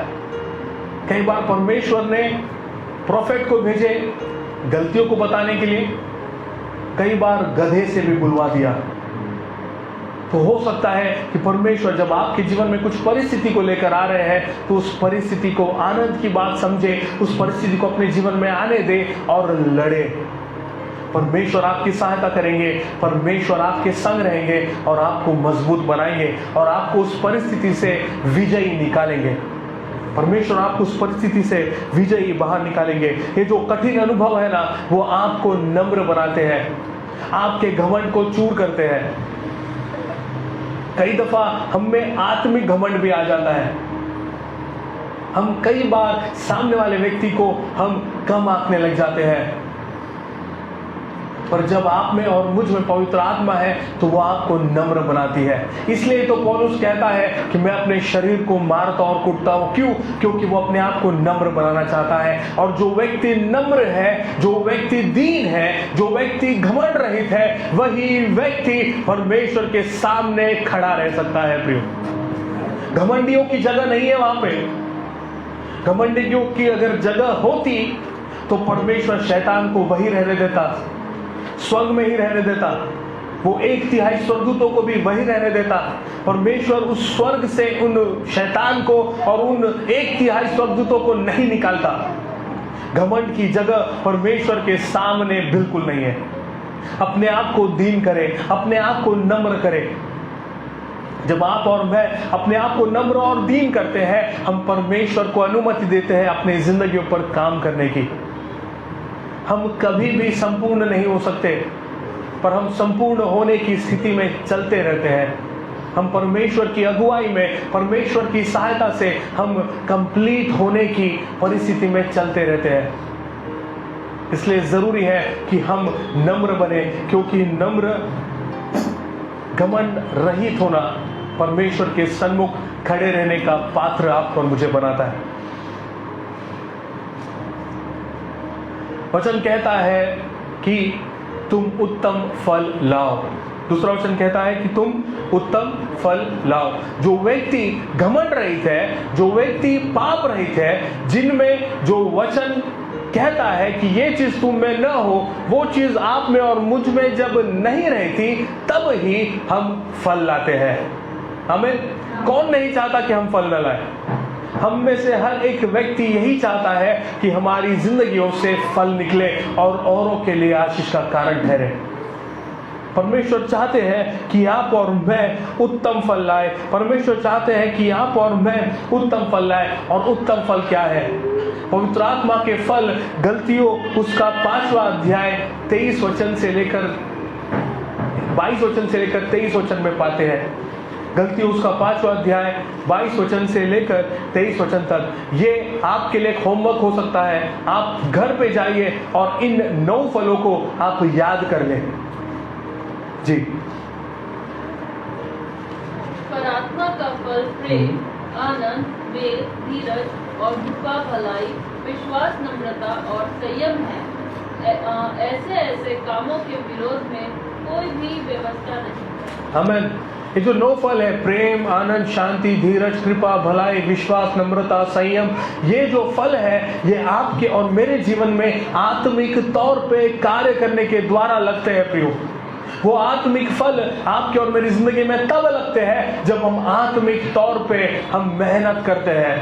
कई बार परमेश्वर ने प्रोफेट को भेजे गलतियों को बताने के लिए, कई बार गधे से भी बुलवा दिया। तो हो सकता है कि परमेश्वर जब आपके जीवन में कुछ परिस्थिति को लेकर आ रहे हैं तो उस परिस्थिति को आनंद की बात समझे, उस परिस्थिति को अपने जीवन में आने दे और लड़े। परमेश्वर आपकी सहायता करेंगे, परमेश्वर आपके संग रहेंगे और आपको मजबूत बनाएंगे और आपको उस परिस्थिति से विजयी निकालेंगे। परमेश्वर आपको उस परिस्थिति से विजयी बाहर निकालेंगे। ये जो कठिन अनुभव है ना, वो आपको नम्र बनाते हैं, आपके घमंड को चूर करते हैं। कई दफा हम में आत्मिक घमंड भी आ जाता है। हम कई बार सामने वाले व्यक्ति को हम कम आंकने लग जाते हैं, पर जब आप में और मुझ में पवित्र आत्मा है तो वो आपको नम्र बनाती है। इसलिए तो पौलुस कहता है कि मैं अपने शरीर को मारता और कूटता हूं। क्यों? क्योंकि वो अपने आप को नम्र बनाना चाहता है। और जो व्यक्ति नम्र है, जो व्यक्ति दीन है, जो व्यक्ति घमंड रहित है, वही व्यक्ति परमेश्वर के सामने खड़ा रह सकता है प्रियो। घमंडियों की जगह नहीं है वहां पे। घमंडियों की अगर जगह होती तो परमेश्वर शैतान को वही रहने देता, स्वर्ग में ही रहने देता। वो 1/3 स्वर्गदूतों को भी वही रहने देता। परमेश्वर उस स्वर्ग से उन शैतान को और उन 1/3 स्वर्गदूतों को नहीं निकालता। घमंड की जगह परमेश्वर के सामने बिल्कुल नहीं है। अपने आप को दीन करे, अपने आप को नम्र करे। जब आप और मैं अपने आप को नम्र और दीन करते हैं, हम परमेश्वर को अनुमति देते हैं अपनी जिंदगियों पर काम करने की। हम कभी भी संपूर्ण नहीं हो सकते, पर हम संपूर्ण होने की स्थिति में चलते रहते हैं। हम परमेश्वर की अगुवाई में, परमेश्वर की सहायता से हम कंप्लीट होने की परिस्थिति में चलते रहते हैं। इसलिए जरूरी है कि हम नम्र बने, क्योंकि नम्र, घमंड रहित होना परमेश्वर के सन्मुख खड़े रहने का पात्र आपको और मुझे बनाता है। वचन कहता है कि तुम उत्तम फल लाओ। दूसरा वचन कहता है कि तुम उत्तम फल लाओ। जो व्यक्ति घमंड रहित है, जो व्यक्ति पाप रहित है, जिनमें जो वचन कहता है कि ये चीज तुम में न हो, वो चीज आप में और मुझ में जब नहीं रहती, तब ही हम फल लाते हैं। हमें कौन नहीं चाहता कि हम फल न लाए? हम में से हर एक व्यक्ति यही चाहता है कि हमारी जिंदगियों से फल निकले और औरों के लिए आशीष का कारण ठहरे। परमेश्वर चाहते हैं कि आप और मैं उत्तम फल लाए। परमेश्वर चाहते हैं कि आप और मैं उत्तम फल लाए। और उत्तम फल क्या है? पवित्र आत्मा के फल गलतियों उसका 5वां अध्याय 23 वचन से लेकर 22 वचन से लेकर 23 वचन में पाते हैं। गलतियों उसका 5वां अध्याय 22 वचन से लेकर 23 वचन तक। ये आपके लिए एक होमवर्क हो सकता है। आप घर पे जाइए और इन 9 फलों को आप याद कर लें। जी। पर आत्मा का फल प्रेम, आनंद, मेल, धीरज और कृपा, भलाई, विश्वास, नम्रता और संयम है। ऐसे कामों के विरोध में कोई भी व्यवस्था नहीं। आमीन। ये जो 9 फल है, प्रेम, आनंद, शांति, धीरज, कृपा, भलाई, विश्वास, नम्रता, संयम, ये जो फल है, ये आपके और मेरे जीवन में आत्मिक तौर पे कार्य करने के द्वारा लगते हैं प्रियो। वो आत्मिक फल आपके और मेरी जिंदगी में तब लगते हैं जब हम आत्मिक तौर पे हम मेहनत करते हैं।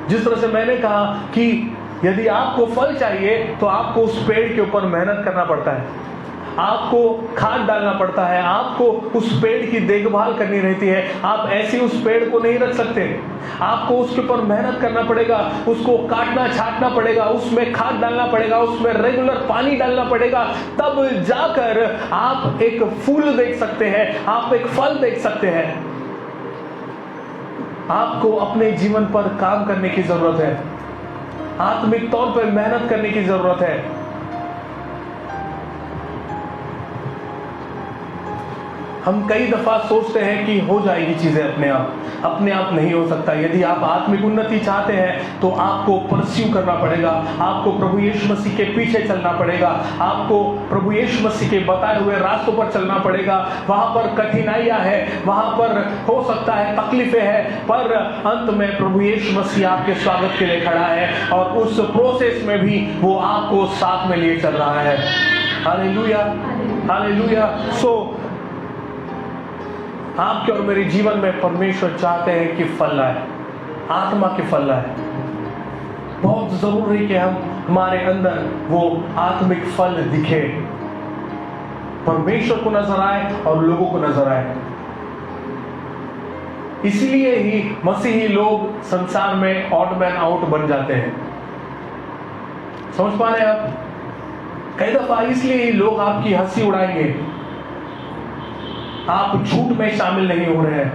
जिस तरह से मैंने कहा कि यदि आपको फल चाहिए तो आपको उस पेड़ के ऊपर मेहनत करना पड़ता है, आपको खाद डालना पड़ता है, आपको उस पेड़ की देखभाल करनी रहती है। आप ऐसे उस पेड़ को नहीं रख सकते, आपको उसके ऊपर मेहनत करना पड़ेगा, उसको काटना छांटना पड़ेगा, उसमें खाद डालना पड़ेगा, उसमें रेगुलर पानी डालना पड़ेगा, तब जाकर आप एक फूल देख सकते हैं, आप एक फल देख सकते हैं। आपको अपने जीवन पर काम करने की जरूरत है, आत्मिक तौर पर मेहनत करने की जरूरत है। हम कई दफा सोचते हैं कि हो जाएगी चीजें अपने आप नहीं हो सकता। यदि आप आत्मिक उन्नति चाहते हैं तो आपको परस्यू करना पड़ेगा, आपको प्रभु यीशु मसीह के पीछे चलना पड़ेगा, आपको प्रभु यीशु मसीह के बताए हुए रास्तों पर चलना पड़ेगा। वहां पर कठिनाइयां हैं, वहां पर हो सकता है तकलीफें हैं, पर अंत में प्रभु यीशु मसीह आपके स्वागत के लिए खड़ा है और उस प्रोसेस में भी वो आपको साथ में लिए चल रहा है। Hallelujah, hallelujah. आपके और मेरे जीवन में परमेश्वर चाहते हैं कि फल लाए, आत्मा के फल लाए। बहुत जरूरी है कि हमारे अंदर वो आत्मिक फल दिखे, परमेश्वर को नजर आए और लोगों को नजर आए। इसलिए ही मसीही लोग संसार में ऑड मैन आउट बन जाते हैं। समझ पा रहे हैं आप? कई दफा इसलिए ही लोग आपकी हंसी उड़ाएंगे। आप झूठ में शामिल नहीं हो रहे हैं,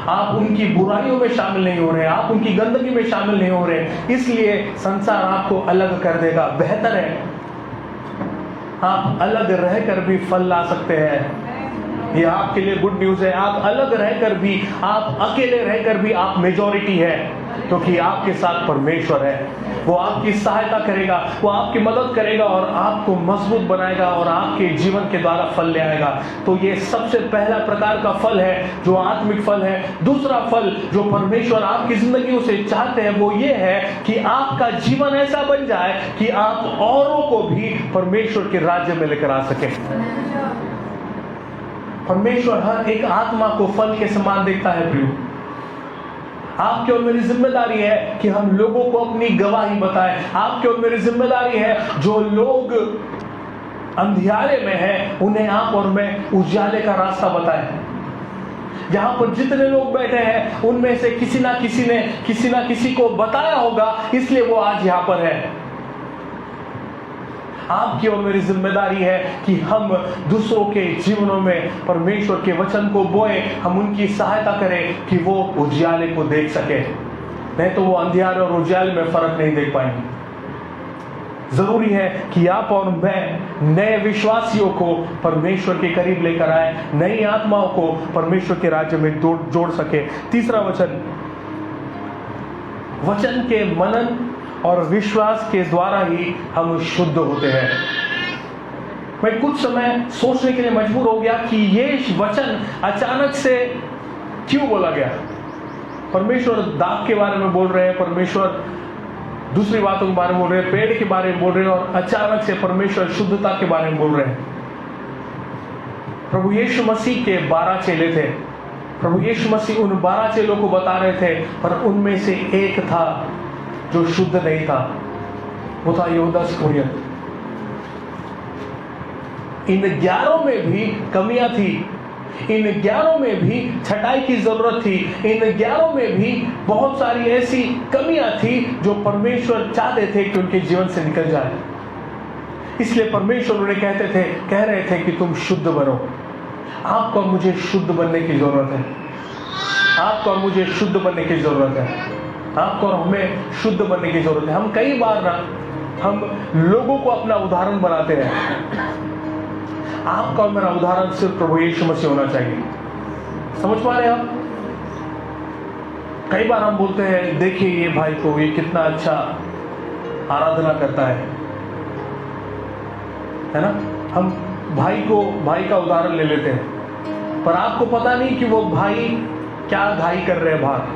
आप उनकी बुराइयों में शामिल नहीं हो रहे हैं, आप उनकी गंदगी में शामिल नहीं हो रहे हैं, इसलिए संसार आपको अलग कर देगा। बेहतर है आप अलग रहकर भी फल ला सकते हैं। ये आपके लिए गुड न्यूज है। आप अलग रहकर भी, आप अकेले रहकर भी आप मेजॉरिटी है, क्योंकि आपके साथ परमेश्वर है। वो आपकी सहायता करेगा, वो आपकी मदद करेगा और आपको मजबूत बनाएगा और आपके जीवन के द्वारा फल ले आएगा। तो ये सबसे पहला प्रकार का फल है जो आत्मिक फल है। दूसरा फल जो परमेश्वर आपकी जिंदगी से चाहते हैं वो ये है कि आपका जीवन ऐसा बन जाए कि आप औरों को भी परमेश्वर के राज्य में लेकर आ सके। परमेश्वर हर एक आत्मा को फल के समान देखता है। प्रियो, आपकी और मेरी जिम्मेदारी है कि हम लोगों को अपनी गवाही बताएं। आपकी और मेरी जिम्मेदारी है जो लोग अंधियारे में हैं उन्हें आप और मैं उजाले का रास्ता बताएं। जहां पर जितने लोग बैठे हैं उनमें से किसी ना किसी ने किसी ना किसी को बताया होगा, इसलिए वो आज यहां पर है। आपकी और मेरी जिम्मेदारी है कि हम दूसरों के जीवनों में परमेश्वर के वचन को बोए, हम उनकी सहायता करें कि वो उजियाले को देख सके। नहीं तो वो अंधियारे और उजियाले में फर्क नहीं देख पाएंगे। जरूरी है कि आप और मैं नए विश्वासियों को परमेश्वर के करीब लेकर आए, नई आत्माओं को परमेश्वर के राज्य में जोड़ सके। तीसरा वचन के मनन और विश्वास के द्वारा ही हम शुद्ध होते हैं। मैं कुछ समय सोचने के लिए मजबूर हो गया कि ये वचन अचानक से क्यों बोला गया। परमेश्वर दाग के बारे में बोल रहे हैं, परमेश्वर दूसरी बातों के बारे में बोल रहे हैं, पेड़ के बारे में बोल रहे हैं, और अचानक से परमेश्वर शुद्धता के बारे में बोल रहे हैं। प्रभु यीशु मसीह के 12 चेले थे। प्रभु यीशु मसीह उन 12 चेलों को बता रहे थे, पर उनमें से एक था जो शुद्ध नहीं था, वो था यहूदा इस्करियोत। इन 11 में भी कमियां थी, इन 11 में भी छटाई की जरूरत थी, इन 11 में भी बहुत सारी ऐसी कमियां थी जो परमेश्वर चाहते थे कि उनके जीवन से निकल जाए। इसलिए परमेश्वर उन्हें कह रहे थे कि तुम शुद्ध बनो। आपको और मुझे शुद्ध बनने की जरूरत है। आपको और मुझे शुद्ध बनने की जरूरत है। आपको और हमें शुद्ध बनने की जरूरत है। हम कई बार हम लोगों को अपना उदाहरण बनाते हैं। आपका और मेरा उदाहरण सिर्फ प्रभु यीशु मसीह होना चाहिए। समझ पा रहे हैं आप? कई बार हम बोलते हैं, देखिए ये भाई को, ये कितना अच्छा आराधना करता है ना। हम भाई का उदाहरण ले लेते हैं, पर आपको पता नहीं कि वो भाई क्या घाई कर रहे हैं बाहर।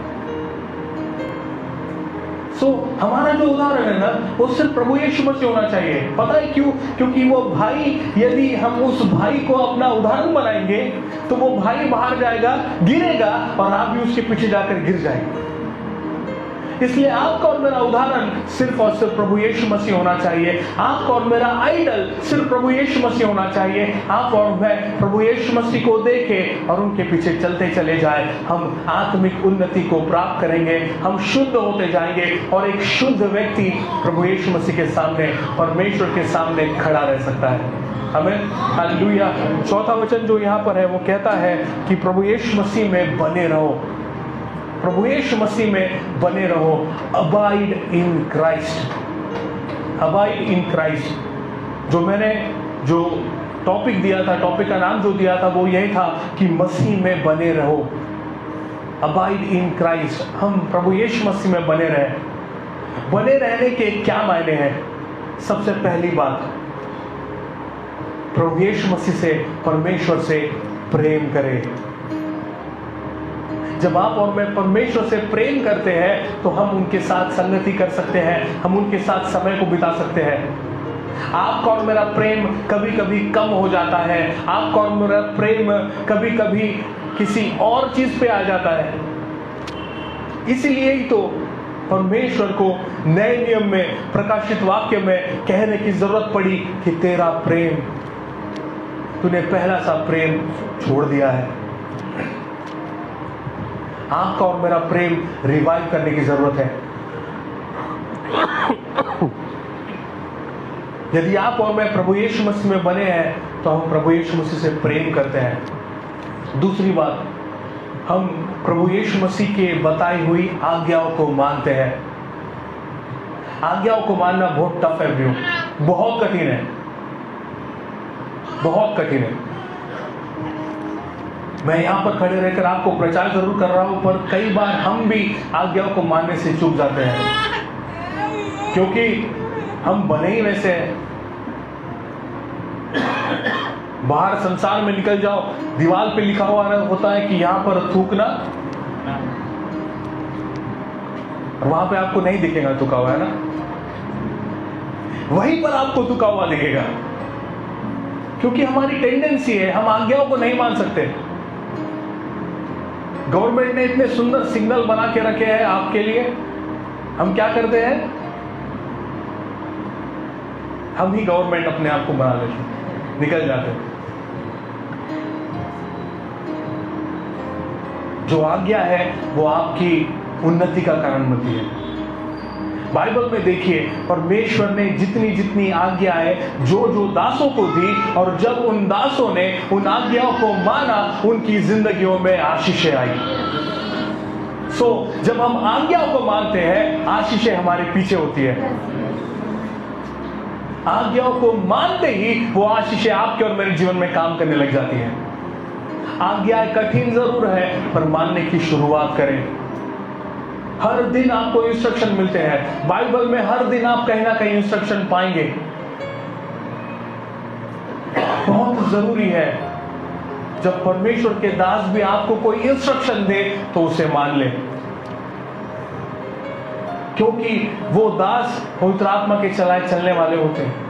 हमारा जो उदाहरण है ना, वो सिर्फ प्रभु यीशु मसीह होना चाहिए। पता है क्यों? क्योंकि वो भाई, यदि हम उस भाई को अपना उदाहरण बनाएंगे तो वो भाई बाहर जाएगा, गिरेगा और आप भी उसके पीछे जाकर गिर जाएंगे। इसलिए आपका और मेरा उदाहरण सिर्फ और सिर्फ प्रभु यीशु मसीह होना चाहिए। आपका और मेरा आइडल सिर्फ प्रभु यीशु मसीह होना चाहिए। आप और मैं प्रभु यीशु मसीह को देखें और उनके पीछे चलते चले जाएं। हम आत्मिक उन्नति को प्राप्त करेंगे, हम शुद्ध होते जाएंगे और एक शुद्ध व्यक्ति प्रभु यीशु मसीह के सामने, परमेश्वर के सामने खड़ा रह सकता है। आमीन, हालेलुया। चौथा वचन जो यहाँ पर है वो कहता है कि प्रभु यीशु मसीह में बने रहो। प्रभु यीशु मसीह में बने रहो। Abide in Christ. Abide in Christ. जो टॉपिक दिया था, टॉपिक का नाम जो दिया था वो यही था कि मसीह में बने रहो। Abide in Christ. हम प्रभु यीशु मसीह में बने रहे। बने रहने के क्या मायने हैं? सबसे पहली बात, प्रभु यीशु मसीह से, परमेश्वर से प्रेम करें। जब आप और मैं परमेश्वर से प्रेम करते हैं तो हम उनके साथ संगति कर सकते हैं, हम उनके साथ समय को बिता सकते हैं। आपका और मेरा प्रेम कभी कभी कम हो जाता है, आपका और मेरा प्रेम कभी कभी किसी और चीज पे आ जाता है। इसीलिए ही तो परमेश्वर को नए नियम में, प्रकाशित वाक्य में कहने की जरूरत पड़ी कि तेरा प्रेम, तूने पहला सा प्रेम छोड़ दिया है। आपका और मेरा प्रेम रिवाइव करने की जरूरत है। यदि आप और मैं प्रभु यीशु मसीह में बने हैं तो हम प्रभु यीशु मसीह से प्रेम करते हैं। दूसरी बात, हम प्रभु यीशु मसीह के बताई हुई आज्ञाओं को मानते हैं। आज्ञाओं को मानना बहुत टफ है ब्रो, बहुत कठिन है, बहुत कठिन है। मैं यहाँ पर खड़े रहकर आपको प्रचार जरूर कर रहा हूं, पर कई बार हम भी आज्ञाओं को मानने से चूक जाते हैं, क्योंकि हम बने ही वैसे हैं। बाहर संसार में निकल जाओ, दीवार पे लिखा हुआ होता है कि यहां पर थूकना, और वहां पे आपको नहीं दिखेगा थूका हुआ, है ना? वहीं पर आपको थूका हुआ दिखेगा, क्योंकि हमारी टेंडेंसी है, हम आज्ञाओं को नहीं मान सकते। गवर्नमेंट ने इतने सुंदर सिग्नल बना के रखे हैं आपके लिए, हम क्या करते हैं? हम ही गवर्नमेंट अपने आप को बना लेते हैं, निकल जाते हैं। जो आज्ञा है वो आपकी उन्नति का कारण बनती है। बाइबल में देखिए, परमेश्वर ने जितनी जितनी आज्ञाएं जो जो दासों को दी, और जब उन दासों ने उन आज्ञाओं को माना, उनकी जिंदगियों में आशीषें आई। जब हम आज्ञाओं को मानते हैं, आशीषें हमारे पीछे होती है। आज्ञाओं को मानते ही वो आशीषें आपके और मेरे जीवन में काम करने लग जाती हैं। आज्ञाएं कठिन जरूर है, पर मानने की शुरुआत करें। हर दिन आपको इंस्ट्रक्शन मिलते हैं, बाइबल में हर दिन आप कहीं ना कहीं इंस्ट्रक्शन पाएंगे। बहुत जरूरी है जब परमेश्वर के दास भी आपको कोई इंस्ट्रक्शन दे तो उसे मान ले, क्योंकि वो दास पवित्र आत्मा के चलाए चलने वाले होते हैं।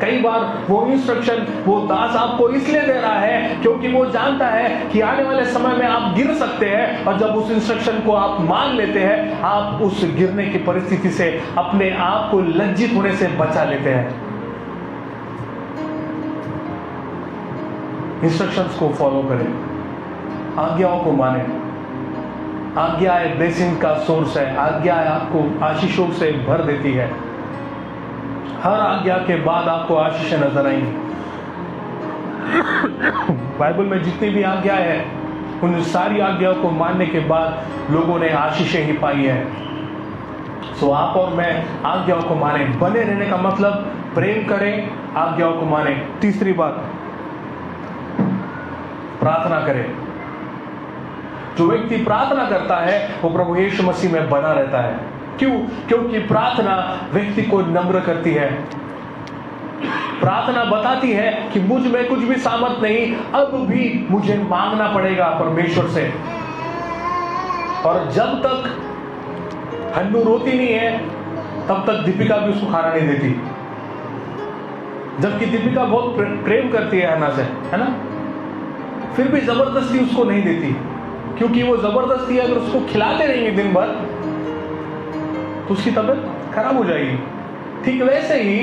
कई बार वो इंस्ट्रक्शन वो दास आपको इसलिए दे रहा है क्योंकि वो जानता है कि आने वाले समय में आप गिर सकते हैं, और जब उस इंस्ट्रक्शन को आप मान लेते हैं, आप उस गिरने की परिस्थिति से अपने आप को लज्जित होने से बचा लेते हैं। इंस्ट्रक्शंस को फॉलो करें, आज्ञाओं को माने। आज्ञा एक ब्लेसिंग का सोर्स है, आज्ञा आपको आशीषों से भर देती है। हर आज्ञा के बाद आपको आशीषें नजर आएंगी। बाइबल में जितनी भी आज्ञाएं हैं, उन सारी आज्ञाओं को मानने के बाद लोगों ने आशीषें ही पाई है। आप और मैं आज्ञाओं को माने। बने रहने का मतलब प्रेम करें, आज्ञाओं को माने। तीसरी बात, प्रार्थना करें। जो व्यक्ति प्रार्थना करता है वो प्रभु यीशु मसीह में बना रहता है। क्यों? क्योंकि प्रार्थना व्यक्ति को नम्र करती है। प्रार्थना बताती है कि मुझ में कुछ भी सामर्थ नहीं, अब भी मुझे मांगना पड़ेगा परमेश्वर से। और जब तक हन्नू रोती नहीं है, तब तक दीपिका भी उसको खाना नहीं देती। जबकि दीपिका बहुत प्रेम करती है हन्ना से, है ना, फिर भी जबरदस्ती उसको नहीं देती, क्योंकि वो जबरदस्ती अगर उसको खिलाते रहेंगे दिन भर तो उसकी तबीयत खराब हो जाएगी। ठीक वैसे ही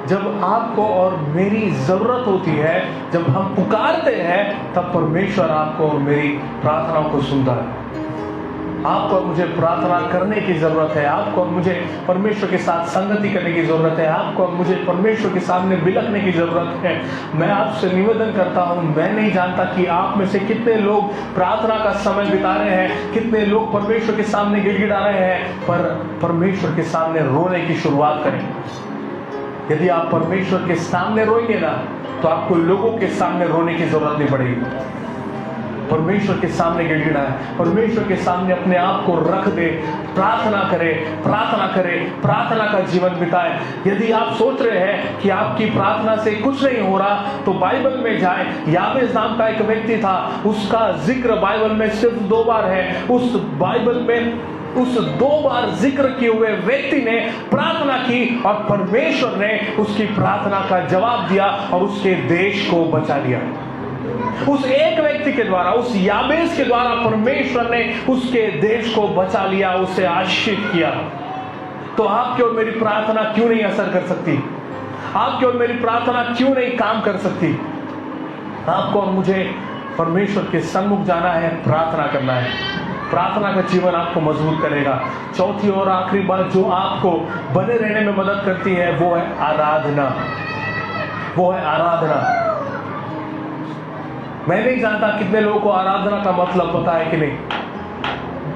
जब आपको और मेरी जरूरत होती है, जब हम पुकारते हैं, तब परमेश्वर आपको और मेरी प्रार्थनाओं को सुनता है। आपको और मुझे प्रार्थना करने की जरूरत है। आपको और मुझे परमेश्वर के साथ संगति करने की जरूरत है। आपको और मुझे परमेश्वर के सामने बिलखने की जरूरत है। मैं आपसे निवेदन करता हूं, मैं नहीं जानता कि आप में से कितने लोग प्रार्थना का समय बिता रहे हैं, कितने लोग परमेश्वर के सामने गिड़गिड़ा रहे हैं, पर परमेश्वर के सामने रोने की शुरुआत करें। यदि आप परमेश्वर के सामने रोएंगे ना, तो आपको लोगों के सामने रोने की जरूरत नहीं पड़ेगी। परमेश्वर के सामने गिड़गिड़ाए, परमेश्वर के सामने अपने आप को रख दे, प्रार्थना करे, प्रार्थना करे, प्रार्थना का जीवन बिताए। यदि आप सोच रहे हैं कि आपकी प्रार्थना से कुछ नहीं हो रहा, तो बाइबल में जाए। याबेस नाम का एक व्यक्ति था, उसका जिक्र बाइबल में सिर्फ 2 बार है। उस बाइबल में उस 2 बार जिक्र किए हुए व्यक्ति ने प्रार्थना की, और परमेश्वर ने उसकी प्रार्थना का जवाब दिया और उसके देश को बचा लिया। उस एक व्यक्ति के द्वारा, उस याबेस के द्वारा परमेश्वर ने उसके देश को बचा लिया, उसे आशीषित किया। तो आपकी और मेरी प्रार्थना क्यों नहीं असर कर सकती? आपकी और मेरी प्रार्थना क्यों नहीं काम कर सकती? आपको और मुझे परमेश्वर के सम्मुख जाना है, प्रार्थना करना है। प्रार्थना का जीवन आपको मजबूत करेगा। चौथी और आखिरी बात जो आपको बने रहने में मदद करती है, वो है आराधना। वो है आराधना। मैं नहीं जानता कितने लोगों को आराधना का मतलब पता है कि नहीं।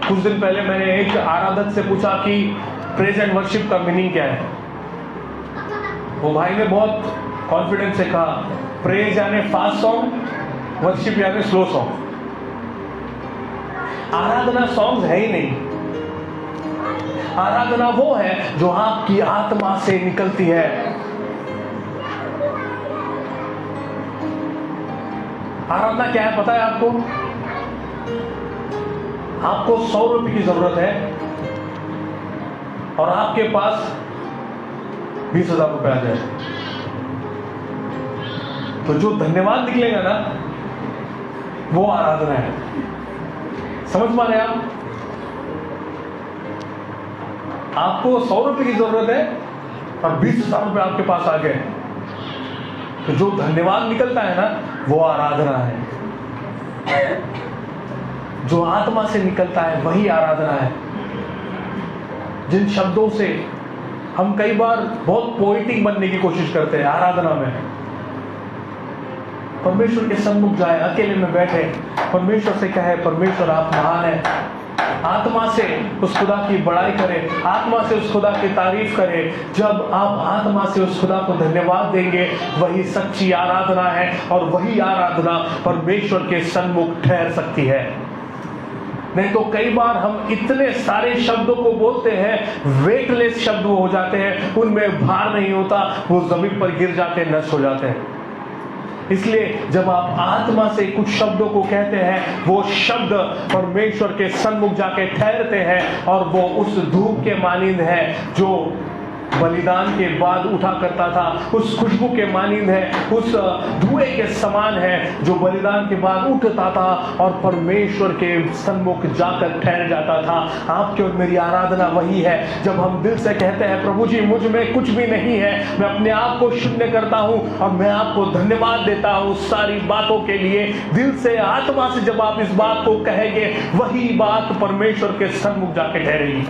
कुछ दिन पहले मैंने एक आराधक से पूछा कि प्रेज एंड वर्शिप का मीनिंग क्या है। वो भाई ने बहुत कॉन्फिडेंस से कहा, प्रेज यानी फास्ट सॉन्ग, वर्शिप यानी स्लो सॉन्ग, आराधना सॉन्ग है ही नहीं। आराधना वो है जो आपकी आत्मा से निकलती है। आराधना क्या है पता है आपको? आपको 100 रुपए की जरूरत है और आपके पास 20,000 रुपए आ जाए, तो जो धन्यवाद निकलेगा ना, वो आराधना है। समझ पा रहे आप? आपको 100 रुपए की जरूरत है और 20,000 रुपए आपके पास आ गए, तो जो धन्यवाद निकलता है ना, वो आराधना है। जो आत्मा से निकलता है वही आराधना है। जिन शब्दों से हम कई बार बहुत पोएटिक बनने की कोशिश करते हैं आराधना में, परमेश्वर के सम्मुख जाए, अकेले में बैठे, परमेश्वर से कहे, परमेश्वर आप महान है। आत्मा से उस खुदा की बड़ाई करें, आत्मा से उस खुदा की तारीफ करें। जब आप आत्मा से उस खुदा को धन्यवाद देंगे, वही सच्ची आराधना है और वही आराधना परमेश्वर के सन्मुख ठहर सकती है। नहीं तो कई बार हम इतने सारे शब्दों को बोलते हैं, वेटलेस शब्द वो हो जाते हैं, उनमें भार नहीं होता, वो जमीन पर गिर जाते हैं, नष्ट हो जाते हैं। इसलिए जब आप आत्मा से कुछ शब्दों को कहते हैं, वो शब्द परमेश्वर के सन्मुख जाके ठहरते हैं और वो उस धूप के मानिंद है जो बलिदान के बाद उठा करता था, उस खुशबू के मानिंद है, उस धुएं के समान है जो बलिदान के बाद उठता था और परमेश्वर के सन्मुख जाकर ठहर जाता था। आपकी और मेरी आराधना वही है। जब हम दिल से कहते हैं, प्रभु जी मुझ में कुछ भी नहीं है, मैं अपने आप को शून्य करता हूं और मैं आपको धन्यवाद देता हूं सारी बातों के लिए, दिल से आत्मा से जब आप इस बात को कहेंगे, वही बात परमेश्वर के सन्मुख जाके ठहरेगी,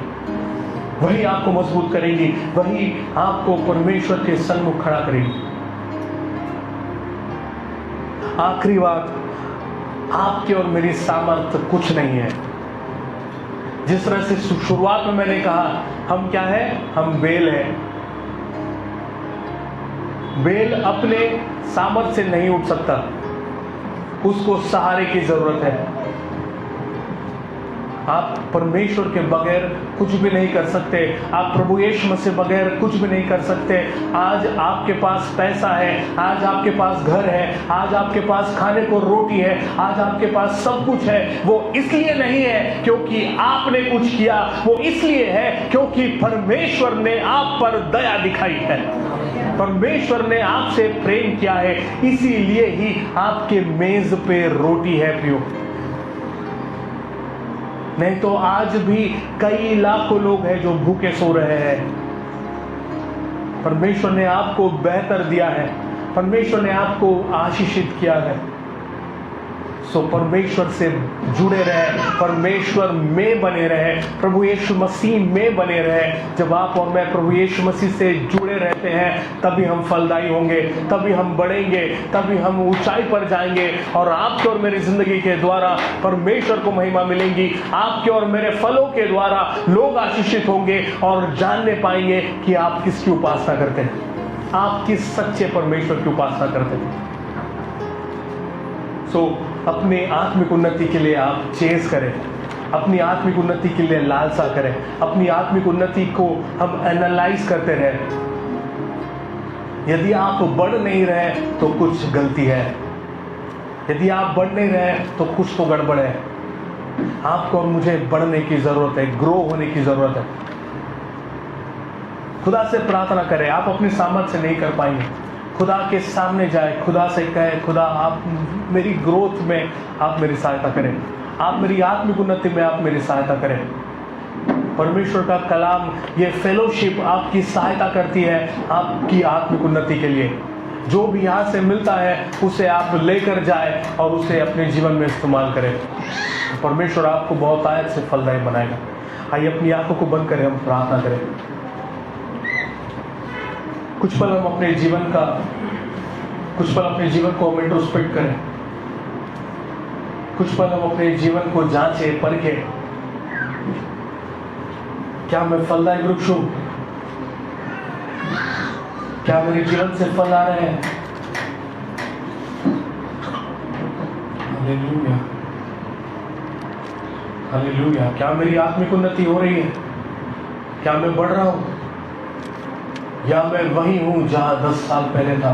वही आपको मजबूत करेगी, वही आपको परमेश्वर के सन्मुख खड़ा करेगी। आखिरी बात, आपकी और मेरी सामर्थ्य कुछ नहीं है। जिस तरह से शुरुआत में मैंने कहा, हम क्या है? हम बेल है। बेल अपने सामर्थ्य से नहीं उठ सकता, उसको सहारे की जरूरत है। आप परमेश्वर के बगैर कुछ भी नहीं कर सकते, आप प्रभु यीशु मसीह बगैर कुछ भी नहीं कर सकते। आज आपके पास पैसा है, आज आपके पास घर है, आज आपके पास खाने को रोटी है, आज आपके पास सब कुछ है, वो इसलिए नहीं है क्योंकि आपने कुछ किया, वो इसलिए है क्योंकि परमेश्वर ने आप पर दया दिखाई है, परमेश्वर ने आपसे प्रेम किया है, इसीलिए ही आपके मेज पे रोटी है प्रियो। नहीं तो आज भी कई लाखों लोग हैं जो भूखे सो रहे हैं। परमेश्वर ने आपको बेहतर दिया है, परमेश्वर ने आपको आशीषित किया है। सो परमेश्वर से जुड़े रहे, परमेश्वर में बने रहे, प्रभु यीशु मसीह में बने रहे। जब आप और मैं प्रभु यीशु मसीह से जुड़े रहते हैं, तभी हम फलदायी होंगे, तभी हम बढ़ेंगे, तभी हम ऊंचाई पर जाएंगे और आपके और मेरी जिंदगी के द्वारा परमेश्वर को महिमा मिलेंगी। आपके और मेरे फलों के द्वारा लोग आशीषित होंगे और जानने पाएंगे कि आप किसकी उपासना करते हैं, आप किस सच्चे परमेश्वर की उपासना करते हैं। सो अपनी आत्मिक उन्नति के लिए आप चेस करें, अपनी आत्मिक उन्नति के लिए लालसा करें, अपनी आत्मिक उन्नति को हम एनालाइज करते रहें। यदि आप बढ़ नहीं रहे तो कुछ गलती है, यदि आप बढ़ नहीं रहे तो कुछ तो गड़बड़ है। आपको और मुझे बढ़ने की जरूरत है, ग्रो होने की जरूरत है। खुदा से प्रार्थना करें, आप अपनी सामर्थ्य से नहीं कर पाएंगे। खुदा के सामने जाए, खुदा से कहे, खुदा आप मेरी ग्रोथ में आप मेरी सहायता करें, आप मेरी आत्मिक उन्नति में आप मेरी सहायता करें। परमेश्वर का कलाम, ये फेलोशिप आपकी सहायता करती है आपकी आत्मिक उन्नति के लिए। जो भी यहाँ से मिलता है उसे आप लेकर जाए और उसे अपने जीवन में इस्तेमाल करें। परमेश्वर आपको बहुत आयत से फलदायी बनाएगा। आइए अपनी आंखों को बंद करें, हम प्रार्थना करें। कुछ पल हम अपने जीवन को हम इंट्रोस्पेक्ट करें, कुछ पल हम अपने जीवन को जांचें, परखें। क्या मैं फलदायी वृक्ष हूं? क्या मेरे जीवन से फल आ रहे हैं? Hallelujah, hallelujah. क्या मेरी आत्मिक उन्नति हो रही है? क्या मैं बढ़ रहा हूं, या मैं वही हूं जहां 10 साल पहले था?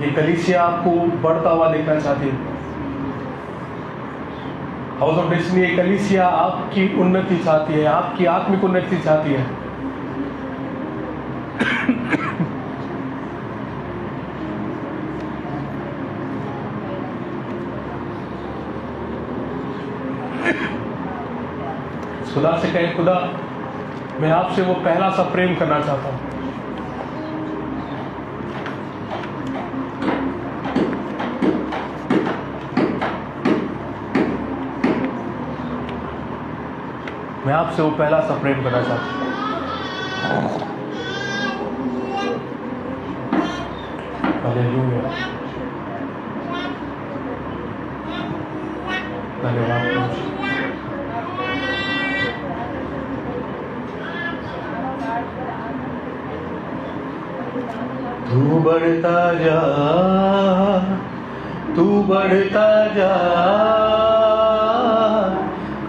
ये कलीसिया आपको बढ़ता हुआ देखना चाहती है। हाउस ऑफ डेस्टिनी, ये कलीसिया आपकी उन्नति चाहती है, आपकी आत्मिक उन्नति चाहती है। खुदा से कहें, खुदा मैं आपसे वो पहला सा प्रेम करना चाहता हूं। मैं आपसे वो पहला सा प्रेम करना चाहता हूं। हालेलुया, धन्यवाद। तू बढ़ता जा, तू बढ़ता जा,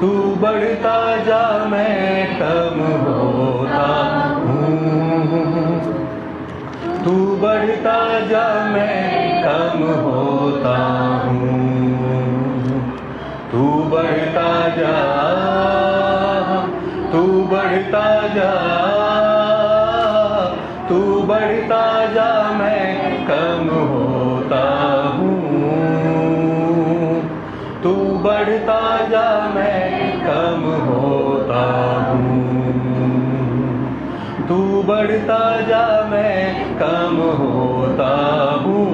तू बढ़ता जा, मैं कम होता हूँ। तू बढ़ता जा, मैं कम होता हूँ। तू बढ़ता जा, तू बढ़ता जा, तू बढ़ता जा, मैं कम होता हूँ। तू बढ़ता जा, मैं कम होता हूँ। तू बढ़ता जा, मैं कम होता हूँ।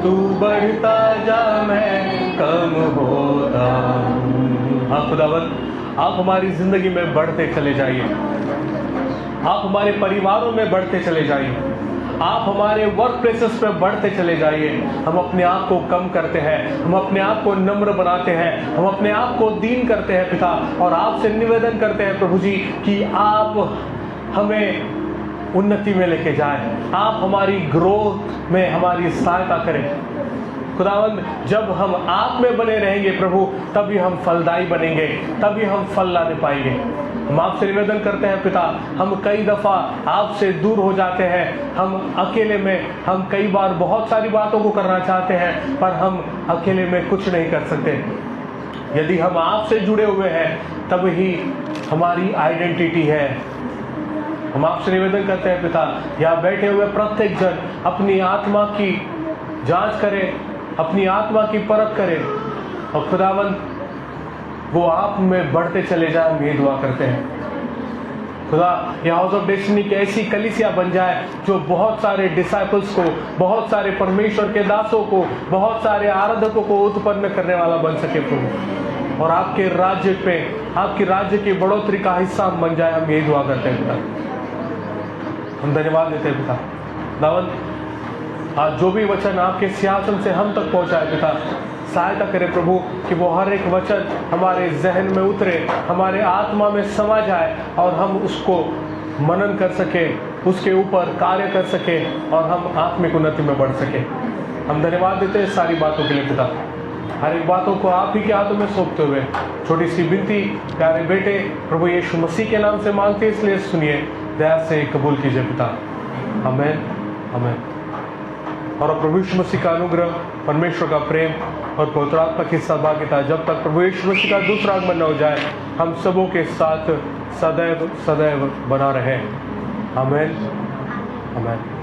तू बढ़ता जा, मैं कम होता हूँ। हाँ खुदावन, आप हमारी जिंदगी में बढ़ते चले जाइए, आप हमारे परिवारों में बढ़ते चले जाइए, आप हमारे वर्क प्लेसेस पे बढ़ते चले जाइए। हम अपने आप को कम करते हैं, हम अपने आप को नम्र बनाते हैं, हम अपने आप को दीन करते हैं पिता, और आपसे निवेदन करते हैं प्रभु जी कि आप हमें उन्नति में लेके जाएं, आप हमारी ग्रोथ में हमारी सहायता करें। खुदावंद, जब हम आप में बने रहेंगे प्रभु, तभी हम फलदायी बनेंगे, तभी हम फल लाने पाएंगे। हम आपसे निवेदन करते हैं पिता, हम कई दफ़ा आपसे दूर हो जाते हैं, हम अकेले में हम कई बार बहुत सारी बातों को करना चाहते हैं, पर हम अकेले में कुछ नहीं कर सकते। यदि हम आपसे जुड़े हुए हैं, तब ही हमारी आइडेंटिटी है। हम आपसे निवेदन करते हैं पिता, यहाँ बैठे हुए प्रत्येक जन अपनी आत्मा की जांच करें, अपनी आत्मा की परख करें, और खुदावंद वो आप में बढ़ते चले जाए, हम ये दुआ करते हैं। खुदा, ये हाउस ऑफ डेस्टिनी की ऐसी कलीसिया बन जाए जो बहुत सारे डिसाइपल्स को, बहुत सारे परमेश्वर के दासों को, बहुत सारे आराधकों को उत्पन्न करने वाला बन सके प्रभु, और आपके राज्य पे, आपके राज्य की बढ़ोतरी का हिस्सा बन जाए। हम यही दुआ करते हैं पिता, हम धन्यवाद देते हैं पिता। दावन, आज जो भी वचन आपके सिंहासन से हम तक पहुंचाए पिता, सहायता करें प्रभु कि वो हर एक वचन हमारे जहन में उतरे, हमारे आत्मा में समा जाए, और हम उसको मनन कर सके, उसके ऊपर कार्य कर सके, और हम आत्मिक उन्नति में बढ़ सके। हम धन्यवाद देते हैं सारी बातों के लिए पिता। हर एक बातों को आप ही के हाथों में सौंपते हुए छोटी सी विनती प्यारे बेटे प्रभु यीशु मसीह के नाम से मांगते, इसलिए सुनिए, दया से कबूल कीजिए पिता। आमीन, आमीन। और प्रभु यीशु मसीह का अनुग्रह, परमेश्वर का प्रेम और पवित्र आत्मा की सहभागिता जब तक प्रभु यीशु मसीह का दूसरा आगमन न हो जाए, हम सबों के साथ सदैव सदैव बना रहे। आमीन, आमीन।